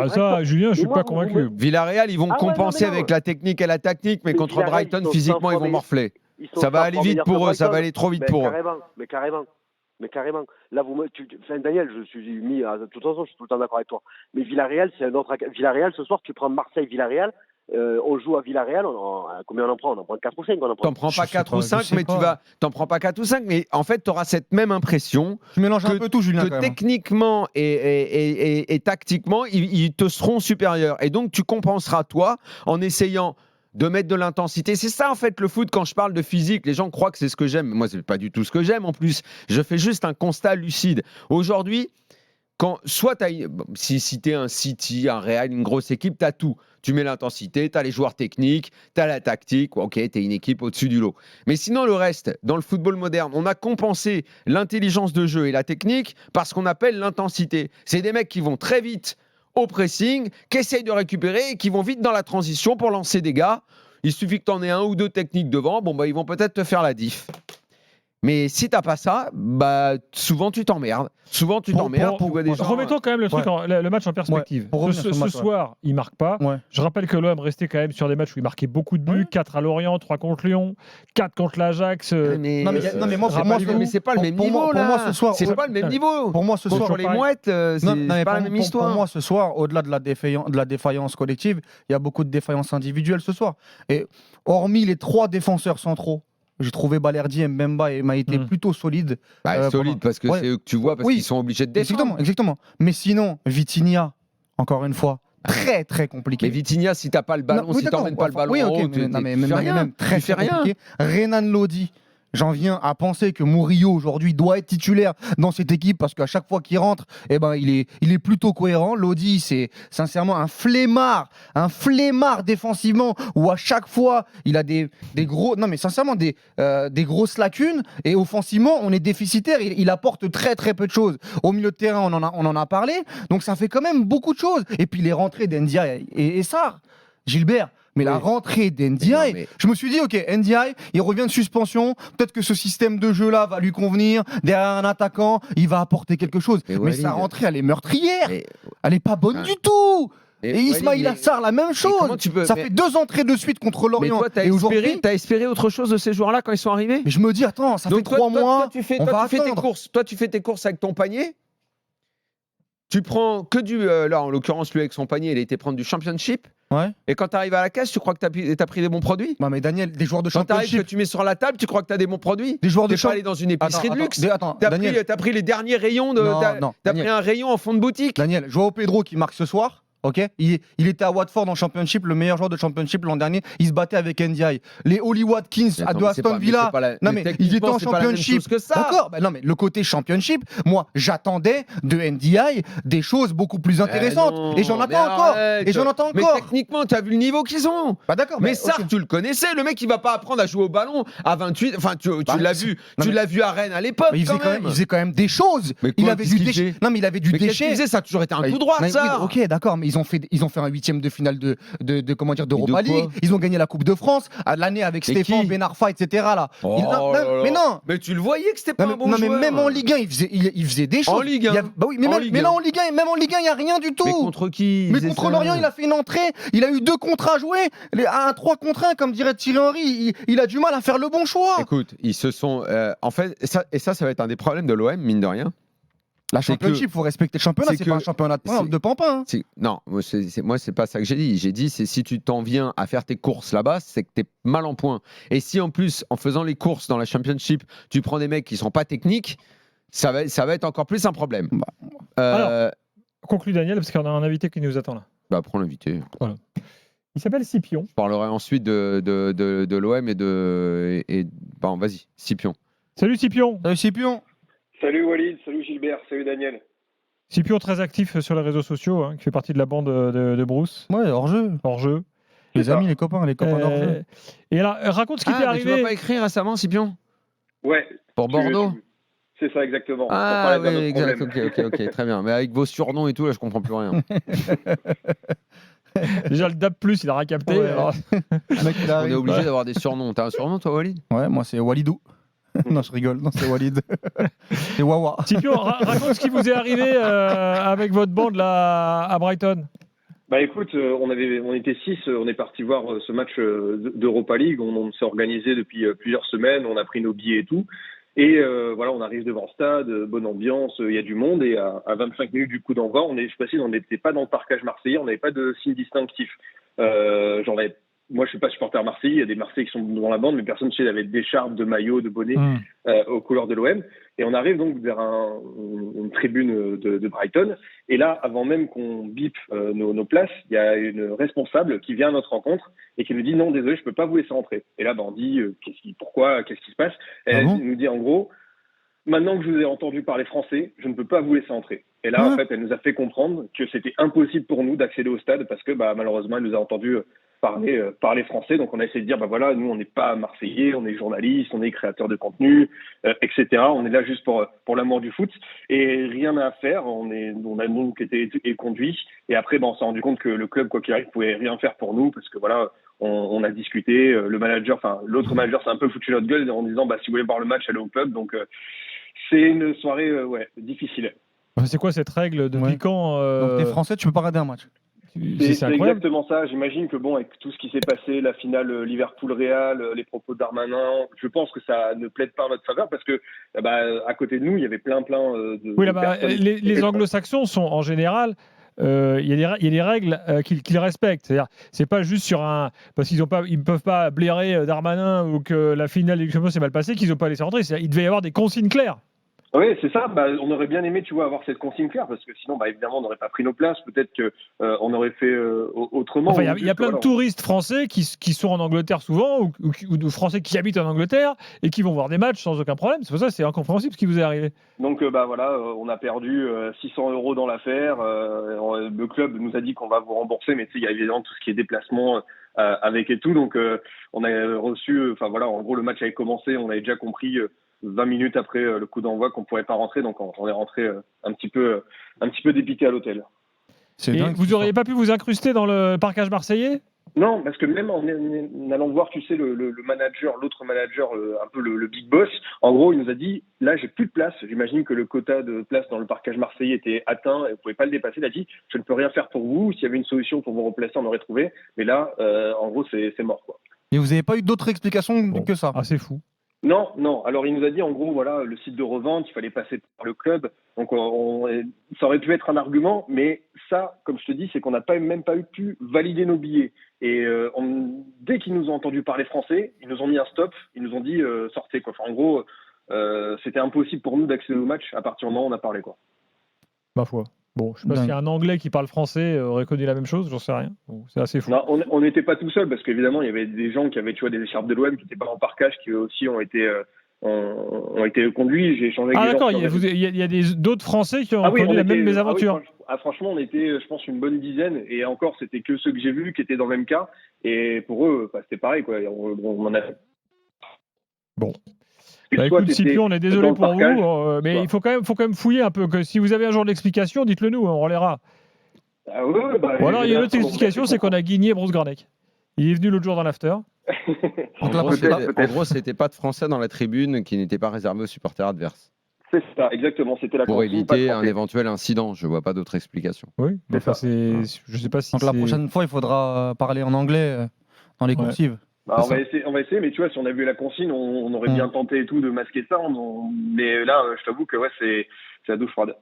[SPEAKER 8] mais
[SPEAKER 1] Ça,
[SPEAKER 8] Brighton-
[SPEAKER 1] Julien, je suis
[SPEAKER 8] Mais moi,
[SPEAKER 1] pas
[SPEAKER 8] vous
[SPEAKER 1] convaincu.
[SPEAKER 8] me-
[SPEAKER 2] Villarreal, ils vont
[SPEAKER 8] Ah ouais, non,
[SPEAKER 2] compenser
[SPEAKER 8] mais non.
[SPEAKER 2] avec la technique et la tactique, mais
[SPEAKER 8] Mais
[SPEAKER 2] contre
[SPEAKER 8] Villarreal,
[SPEAKER 2] Brighton,
[SPEAKER 8] ils sont
[SPEAKER 2] physiquement,
[SPEAKER 8] 100
[SPEAKER 2] ils vont
[SPEAKER 8] fois
[SPEAKER 2] morfler.
[SPEAKER 8] ils sont
[SPEAKER 2] Ça va
[SPEAKER 8] 100
[SPEAKER 2] aller
[SPEAKER 8] fois
[SPEAKER 2] vite
[SPEAKER 8] meilleurs
[SPEAKER 2] pour
[SPEAKER 8] que
[SPEAKER 2] eux, ça va
[SPEAKER 8] Brighton.
[SPEAKER 2] aller trop vite
[SPEAKER 8] Mais
[SPEAKER 2] pour eux.
[SPEAKER 8] carrément. Mais carrément. Là, Daniel, je suis mis. De toute façon, je suis tout le temps d'accord avec toi. Mais Villarreal, c'est un autre. Villarreal, ce soir, tu prends Marseille-Villarreal. On joue à Villarreal. Combien on en prend? On en prend 4 ou 5.
[SPEAKER 2] T'en prends pas 4 ou 5, mais t'en prends pas 4 ou 5, mais en fait, tu auras cette même impression.
[SPEAKER 3] Tu mélanges un peu tout, Julien.
[SPEAKER 2] Que techniquement et tactiquement, ils te seront supérieurs. Et donc, tu compenseras, toi, en essayant de mettre de l'intensité. C'est ça, en fait, le foot. Quand je parle de physique, les gens croient que c'est ce que j'aime. Moi, c'est pas du tout ce que j'aime. En plus, je fais juste un constat lucide. Aujourd'hui, si tu es un City, un Real, une grosse équipe, tu as tout. Tu mets l'intensité, tu as les joueurs techniques, tu as la tactique. Ok, tu es une équipe au-dessus du lot. Mais sinon, le reste, dans le football moderne, on a compensé l'intelligence de jeu et la technique par ce qu'on appelle l'intensité. C'est des mecs qui vont très vite au pressing, qui essayent de récupérer et qui vont vite dans la transition pour lancer des gars. Il suffit que tu en aies un ou deux techniques devant, ils vont peut-être te faire la diff. Mais si t'as pas ça, souvent tu t'emmerdes.
[SPEAKER 1] Remettons quand même le match en perspective. Ce soir, il marque pas. Je rappelle que l'OM restait quand même sur des matchs où il marquait beaucoup de buts. 4 à Lorient, 3 contre Lyon, 4 contre l'Ajax.
[SPEAKER 2] Mais c'est pas le même niveau là.
[SPEAKER 3] Pour moi, ce soir,
[SPEAKER 2] c'est pas le même niveau.
[SPEAKER 3] Pour moi, ce soir,
[SPEAKER 2] sur les mouettes, c'est pas la même histoire.
[SPEAKER 3] Pour moi, ce soir, au-delà de la défaillance collective, il y a beaucoup de défaillances individuelles ce soir. Et hormis les 3 défenseurs centraux, j'ai trouvé Balerdi, Mbemba et m'a été plutôt solide.
[SPEAKER 2] Solide parce que c'est eux que tu vois, parce qu'ils sont obligés de défendre.
[SPEAKER 3] Exactement. Mais sinon, Vitinha, encore une fois, très très compliqué.
[SPEAKER 2] Mais Vitinha, si t'as pas le ballon, si t'emmènes pas le ballon en haut, tu fais rien.
[SPEAKER 3] Renan Lodi. J'en viens à penser que Murillo aujourd'hui doit être titulaire dans cette équipe parce qu'à chaque fois qu'il rentre, il est plutôt cohérent. Lodi, c'est sincèrement un flemmard défensivement où à chaque fois il a des grosses lacunes et offensivement on est déficitaire. Il apporte très très peu de choses. Au milieu de terrain, on en a parlé. Donc ça fait quand même beaucoup de choses. Et puis les rentrées d'Ndiaye et Sarr, Gilbert. Mais la rentrée d'Ndiaye, je me suis dit, ok, Ndiaye, il revient de suspension, peut-être que ce système de jeu-là va lui convenir, derrière un attaquant, il va apporter quelque chose. Mais sa rentrée, elle est meurtrière, elle est pas bonne du tout. Et Ismaïla Sarr, la même chose. Ça fait 2 entrées de suite contre Lorient.
[SPEAKER 2] Mais toi, t'as espéré autre chose de ces joueurs-là quand ils sont arrivés?
[SPEAKER 3] Mais je me dis, attends, ça fait 3 mois,
[SPEAKER 2] tu fais tes courses avec ton panier. Tu prends que là, en l'occurrence, lui avec son panier, il a été prendre du Championship.
[SPEAKER 3] Ouais.
[SPEAKER 2] Et quand tu arrives à la caisse, tu crois que tu as pris des bons produits?
[SPEAKER 3] Non, mais Daniel, des joueurs de
[SPEAKER 2] Championship. Quand tu arrives, que tu mets sur la table, tu crois que tu as des bons produits?
[SPEAKER 3] Des joueurs de
[SPEAKER 2] Championship. T'es pas allé dans une épicerie de luxe. T'as pris les derniers rayons de. T'as pris un rayon en fond de boutique.
[SPEAKER 3] Daniel, Joao Pedro qui marque ce soir. Ok, il était à Watford en Championship, le meilleur joueur de Championship l'an dernier. Il se battait avec Ndiaye. Les Oli Watkins de Aston Villa. Non mais il était en Championship. D'accord. Non mais le côté Championship, moi j'attendais de Ndiaye des choses beaucoup plus intéressantes. Et j'en attends encore.
[SPEAKER 2] Mais techniquement, tu as vu le niveau qu'ils ont.
[SPEAKER 3] Bah d'accord.
[SPEAKER 2] Mais Sarr, tu le connaissais. Le mec, il va pas apprendre à jouer au ballon à 28. Enfin, tu l'as vu. Tu l'as vu à Rennes à l'époque.
[SPEAKER 3] Il faisait quand même des choses. Il avait du déchet. Non mais il avait du déchet.
[SPEAKER 2] Ça a toujours été un coup droit, ça.
[SPEAKER 3] Ok, d'accord, mais ils ont fait un 8e de finale d'Europa League. Ils ont gagné la Coupe de France à l'année avec Stéphane Ben Arfa, etc. Là. Mais non.
[SPEAKER 2] Mais tu le voyais que c'était pas un bon joueur.
[SPEAKER 3] Non, mais même en Ligue 1, il faisait des choses.
[SPEAKER 2] En Ligue 1.
[SPEAKER 3] Mais là en Ligue 1, même en Ligue 1, il y a rien du tout.
[SPEAKER 2] Mais contre qui?
[SPEAKER 3] Mais contre Lorient, il a fait une entrée. Il a eu 2 contrats à jouer. Un 3 contre 1, comme dirait Thierry Henry. Il a du mal à faire le bon choix.
[SPEAKER 2] Écoute, ils se sont. En fait, ça va être un des problèmes de l'OM, mine de rien.
[SPEAKER 3] La Championship, il faut respecter le championnat, c'est pas un championnat de pampin.
[SPEAKER 2] Non, moi, c'est pas ça que j'ai dit. J'ai dit, c'est si tu t'en viens à faire tes courses là-bas, c'est que t'es mal en point. Et si en plus, en faisant les courses dans la Championship, tu prends des mecs qui sont pas techniques, ça va être encore plus un problème.
[SPEAKER 1] Alors, conclue Daniel, parce qu'on a un invité qui nous attend là.
[SPEAKER 2] Prends l'invité.
[SPEAKER 1] Voilà. Il s'appelle Scipion.
[SPEAKER 2] Je parlerai ensuite de l'OM et vas-y, Scipion.
[SPEAKER 1] Salut Scipion.
[SPEAKER 3] Salut Scipion.
[SPEAKER 9] Salut Walid, salut Gilbert, salut Daniel.
[SPEAKER 1] Scipion très actif sur les réseaux sociaux, qui fait partie de la bande de Bruce.
[SPEAKER 3] Ouais, hors-jeu. Les amis, les copains d'hors-jeu.
[SPEAKER 1] Et alors, raconte ce qui t'est arrivé.
[SPEAKER 2] Tu vas pas écrire récemment, Scipion?
[SPEAKER 9] Ouais.
[SPEAKER 2] Pour Bordeaux?
[SPEAKER 9] C'est ça, exactement.
[SPEAKER 2] Ah oui, exact, ok, très bien. Mais avec vos surnoms et tout, là, je comprends plus rien.
[SPEAKER 1] Déjà, le DAB+, il a rien capté.
[SPEAKER 3] Ouais.
[SPEAKER 2] On est obligé d'avoir des surnoms. T'as un surnom, toi, Walid?
[SPEAKER 3] Ouais, moi, c'est Walidou. Non, je rigole. Non, c'est Walid. C'est Wawa.
[SPEAKER 1] Scipion, raconte ce qui vous est arrivé avec votre bande là à Brighton.
[SPEAKER 9] Bah écoute, on était 6, on est parti voir ce match d'Europa League. On s'est organisé depuis plusieurs semaines, on a pris nos billets et tout. Et voilà, on arrive devant le stade, bonne ambiance, il y a du monde. Et à 25 minutes du coup d'envoi, je précise, on n'était pas dans le parcage marseillais, on n'avait pas de signe distinctif. Moi, je suis pas supporter marseillais, il y a des Marseillais qui sont dans la bande, mais personne chez avait d'écharpe, de maillot, de bonnet aux couleurs de l'OM. Et on arrive donc vers une tribune de Brighton. Et là, avant même qu'on bip nos places, il y a une responsable qui vient à notre rencontre et qui nous dit non, désolé, je peux pas vous laisser rentrer. Et là, on dit pourquoi, qu'est-ce qui se passe? Elle nous dit en gros, maintenant que je vous ai entendu parler français, je ne peux pas vous laisser entrer. Et là, en fait, elle nous a fait comprendre que c'était impossible pour nous d'accéder au stade parce que malheureusement, elle nous a entendu parler français. Donc on a essayé de dire voilà, nous on n'est pas marseillais, on est journaliste, on est créateur de contenu, etc. On est là juste pour l'amour du foot et rien à faire. On a donc été conduits et après on s'est rendu compte que le club, quoi qu'il arrive, pouvait rien faire pour nous parce que voilà, on a discuté, l'autre manager s'est un peu foutu notre gueule en disant si vous voulez voir le match, allez au pub. Donc c'est une soirée difficile.
[SPEAKER 1] C'est quoi cette règle depuis quand
[SPEAKER 3] Donc t'es français, tu peux pas regarder un match?
[SPEAKER 9] C'est exactement ça. J'imagine que avec tout ce qui s'est passé, la finale Liverpool-Real, les propos de Darmanin, je pense que ça ne plaide pas en notre faveur parce que à côté de nous, il y avait plein de.
[SPEAKER 1] Oui,
[SPEAKER 9] personnes.
[SPEAKER 1] les Anglo-Saxons sont en général. Il y a des règles qu'ils respectent. C'est-à-dire, c'est pas juste parce qu'ils ne peuvent pas blairer Darmanin ou que la finale des champions s'est mal passée qu'ils n'ont pas laissé rentrer. Il devait y avoir des consignes claires.
[SPEAKER 9] Oui, c'est ça. On aurait bien aimé, avoir cette consigne claire, parce que sinon, évidemment, on n'aurait pas pris nos places. Peut-être que on aurait fait autrement.
[SPEAKER 1] Enfin, il y a plein de touristes français qui sont en Angleterre souvent, ou de Français qui habitent en Angleterre et qui vont voir des matchs sans aucun problème. C'est pour ça que c'est incompréhensible ce qui vous est arrivé.
[SPEAKER 9] Donc, on a perdu 600 € dans l'affaire. Le club nous a dit qu'on va vous rembourser, mais il y a évidemment tout ce qui est déplacement avec et tout. Donc, on a reçu. En gros, le match avait commencé. On avait déjà compris. 20 minutes après le coup d'envoi qu'on ne pourrait pas rentrer, donc on est rentré un petit peu dépité à l'hôtel.
[SPEAKER 1] Et vous n'auriez pas pu vous incruster dans le parcage marseillais?
[SPEAKER 9] Non, parce que même en allant voir, le manager, l'autre manager, un peu le big boss, en gros, il nous a dit, là, j'ai plus de place. J'imagine que le quota de place dans le parcage marseillais était atteint et vous pouvez pas le dépasser. Il a dit, je ne peux rien faire pour vous. S'il y avait une solution pour vous replacer, on aurait trouvé. Mais là, en gros, c'est mort, quoi.
[SPEAKER 3] Et vous n'avez pas eu d'autres explications que ça?
[SPEAKER 1] Ah, c'est fou.
[SPEAKER 9] Non. Alors, il nous a dit, en gros, voilà, le site de revente, il fallait passer par le club. Donc, ça aurait pu être un argument, mais ça, comme je te dis, c'est qu'on n'a même pas pu valider nos billets. Et dès qu'ils nous ont entendu parler français, ils nous ont mis un stop. Ils nous ont dit, sortez, quoi. Enfin, en gros, c'était impossible pour nous d'accéder au match à partir du moment où on a parlé, quoi.
[SPEAKER 1] Ma foi. Bon, je ne sais pas s'il y a un Anglais qui parle français aurait connu la même chose, j'en sais rien. Bon, c'est assez fou.
[SPEAKER 9] Non, on n'était pas tout seul parce qu'évidemment, il y avait des gens qui avaient des écharpes de l'OM qui n'étaient pas en parkage, qui eux aussi ont été conduits. J'ai échangé avec des gens.
[SPEAKER 1] D'accord, il y a d'autres Français qui ont connu la même mésaventure.
[SPEAKER 9] Franchement, on était, je pense, une bonne dizaine. Et encore, c'était que ceux que j'ai vus qui étaient dans le même cas. Et pour eux, c'était pareil, quoi. On en a.
[SPEAKER 1] Bon. Écoute, Scipion, on est désolé pour vous, mais il faut quand même fouiller un peu. Que si vous avez un jour de l'explication, dites-le nous, on relaiera. Ou alors il y a une autre explication, c'est qu'on a guigné Bruce Garneck. Il est venu l'autre jour dans l'after.
[SPEAKER 2] En gros, c'était pas de Français dans la tribune qui n'était pas réservé aux supporters adverses.
[SPEAKER 9] C'est ça, exactement. C'était la
[SPEAKER 2] pour éviter un éventuel incident. Je vois pas d'autre explication.
[SPEAKER 1] Oui, je sais pas si.
[SPEAKER 3] Donc la prochaine fois, il faudra parler en anglais dans les coursives.
[SPEAKER 9] On va essayer, mais tu vois, si on avait eu la consigne, on aurait bien tenté et tout de masquer ça. Mais là, je t'avoue que c'est la douche froide.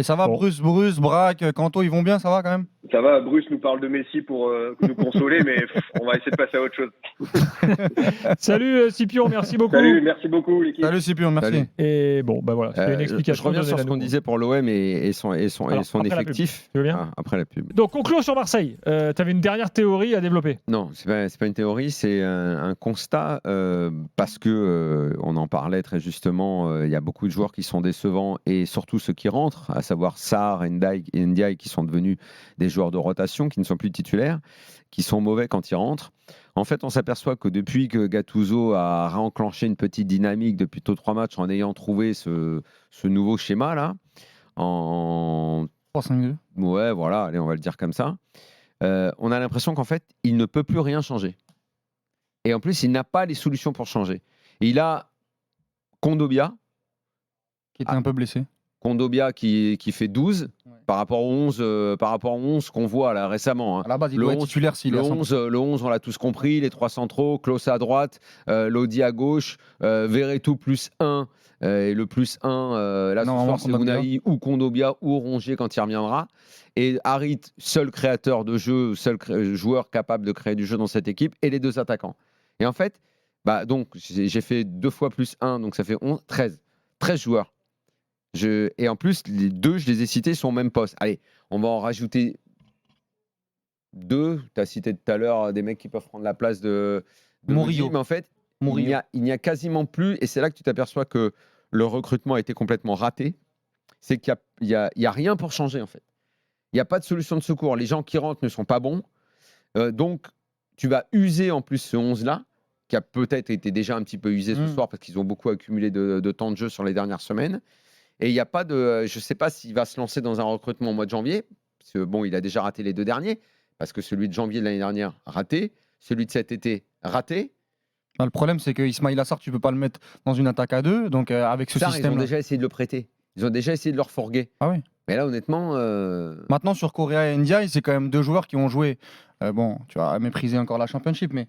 [SPEAKER 3] Ça va, Bruce, Braque, Canto, ils vont bien, ça va quand même?
[SPEAKER 9] Ça va, Bruce nous parle de Messi pour nous consoler, mais on va essayer de passer à autre chose.
[SPEAKER 1] Salut Scipion, merci beaucoup.
[SPEAKER 9] Salut, merci beaucoup l'équipe.
[SPEAKER 3] Salut Scipion, merci.
[SPEAKER 2] Salut.
[SPEAKER 1] Et bon, voilà, c'était une explication.
[SPEAKER 2] Je reviens sur ce qu'on disait pour l'OM et son effectif.
[SPEAKER 1] Tu veux bien
[SPEAKER 2] après la pub.
[SPEAKER 1] Donc, concluons sur Marseille. Tu avais une dernière théorie à développer?
[SPEAKER 2] Non, c'est pas une théorie, c'est un constat parce que on en parlait très justement. Il y a beaucoup de joueurs qui sont décevants et surtout ceux qui rentrent, à savoir Sarr et Ndiaye qui sont devenus des joueurs de rotation, qui ne sont plus titulaires, qui sont mauvais quand ils rentrent. En fait, on s'aperçoit que depuis que Gattuso a réenclenché une petite dynamique depuis 3 matchs en ayant trouvé ce nouveau schéma-là, en
[SPEAKER 3] 3-5-2.
[SPEAKER 2] Ouais, voilà, allez, on va le dire comme ça. On a l'impression qu'en fait, il ne peut plus rien changer. Et en plus, il n'a pas les solutions pour changer. Et il a Kondogbia.
[SPEAKER 3] Qui était un peu blessé.
[SPEAKER 2] Kondogbia qui fait 12. par rapport au 11 qu'on voit là récemment. Hein.
[SPEAKER 3] À la base, il
[SPEAKER 2] Le
[SPEAKER 3] doit être
[SPEAKER 2] 11,
[SPEAKER 3] titulaire s'il est à 100%.
[SPEAKER 2] Le 11, on l'a tous compris, les 3 centraux, Klose à droite, Lodi à gauche, Verretou plus 1, et le plus 1, là ce
[SPEAKER 3] Normalement,
[SPEAKER 2] soir c'est
[SPEAKER 3] Kondogbia.
[SPEAKER 2] Unai ou Kondogbia ou Rongier quand il reviendra. Et Harit, seul créateur de jeu, joueur capable de créer du jeu dans cette équipe, et les 2 attaquants. Et en fait, donc j'ai fait 2 fois plus 1, donc ça fait 11, 13 joueurs. Et en plus, les 2, je les ai cités, sont au même poste. Allez, on va en rajouter 2. Tu as cité tout à l'heure des mecs qui peuvent prendre la place de
[SPEAKER 3] Murillo.
[SPEAKER 2] Lodi, mais en fait, il n'y a quasiment plus, et c'est là que tu t'aperçois que le recrutement a été complètement raté, c'est qu'il n'y a rien pour changer en fait. Il n'y a pas de solution de secours. Les gens qui rentrent ne sont pas bons. Donc, tu vas user en plus ce 11-là, qui a peut-être été déjà un petit peu usé ce soir parce qu'ils ont beaucoup accumulé de temps de jeu sur les dernières semaines. Et il n'y a pas de. Je ne sais pas s'il va se lancer dans un recrutement au mois de janvier. Parce que bon, il a déjà raté les 2 derniers. Parce que celui de janvier de l'année dernière, raté. Celui de cet été, raté.
[SPEAKER 3] Le problème, c'est que Ismail Assar, tu ne peux pas le mettre dans une attaque à 2. Donc, avec ce système.
[SPEAKER 2] Ils ont déjà essayé de le prêter. Ils ont déjà essayé de le refourguer.
[SPEAKER 3] Ah oui.
[SPEAKER 2] Mais là, honnêtement.
[SPEAKER 3] Maintenant, sur Correa et Ndiaye, c'est quand même 2 joueurs qui ont joué. Tu vas mépriser encore la Championship, mais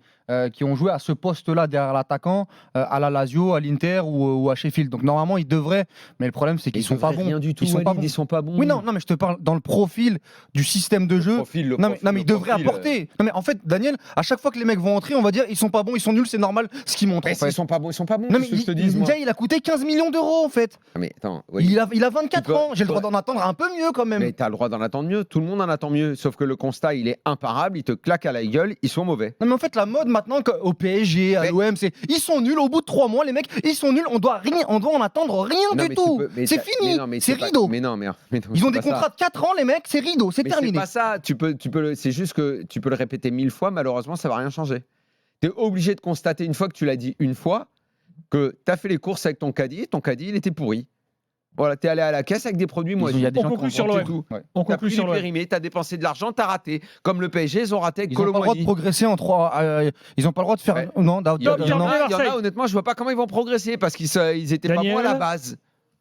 [SPEAKER 3] qui ont joué à ce poste-là derrière l'attaquant, à la Lazio, à l'Inter ou à Sheffield. Donc normalement, ils devraient. Mais le problème, c'est qu'ils sont pas bons.
[SPEAKER 2] Rien du tout.
[SPEAKER 3] Ils sont pas bons. Oui, non, mais je te parle dans le profil du système de jeu. Non, mais ils devraient apporter. Non, mais en fait, Daniel, à chaque fois que les mecs vont entrer, on va dire ils sont pas bons, ils sont nuls, c'est normal ce qu'ils montrent.
[SPEAKER 2] Mais ils sont pas bons,
[SPEAKER 3] Non, mais
[SPEAKER 2] je te dis.
[SPEAKER 3] Ndiaye, il a coûté 15 millions d'euros en fait.
[SPEAKER 2] Mais attends,
[SPEAKER 3] il a 24 ans. J'ai le droit d'en attendre un peu mieux quand même.
[SPEAKER 2] Mais tu as le droit d'en attendre mieux. Tout le monde en attend mieux. Sauf que le constat, il est imparable. Il te claque à la gueule. Ils sont mauvais.
[SPEAKER 3] Non mais en fait la mode maintenant au PSG, à l'OM, c'est ils sont nuls au bout de 3 mois les mecs, ils sont nuls, on doit en attendre rien du tout. C'est fini, c'est rideau.
[SPEAKER 2] Mais non,
[SPEAKER 3] ils ont des contrats de 4 ans les mecs, c'est rideau, c'est terminé.
[SPEAKER 2] C'est pas ça, c'est juste que tu peux le répéter 1000 fois, malheureusement ça va rien changer. Tu es obligé de constater une fois que tu l'as dit une fois que tu as fait les courses avec ton caddie il était pourri. Voilà, t'es allé à la caisse avec des produits moisis.
[SPEAKER 1] On conclut sur l'OM.
[SPEAKER 2] On conclut sur l'OM. T'as dépensé de l'argent, t'as raté. Comme le PSG, ils ont raté avec
[SPEAKER 3] Kolo Muani. Ils n'ont pas le droit de progresser en 3. Ils n'ont pas le droit de faire.
[SPEAKER 2] Ouais.
[SPEAKER 3] Non,
[SPEAKER 2] il y en a, honnêtement, je vois pas comment ils vont progresser parce qu'ils étaient pas bons à la base.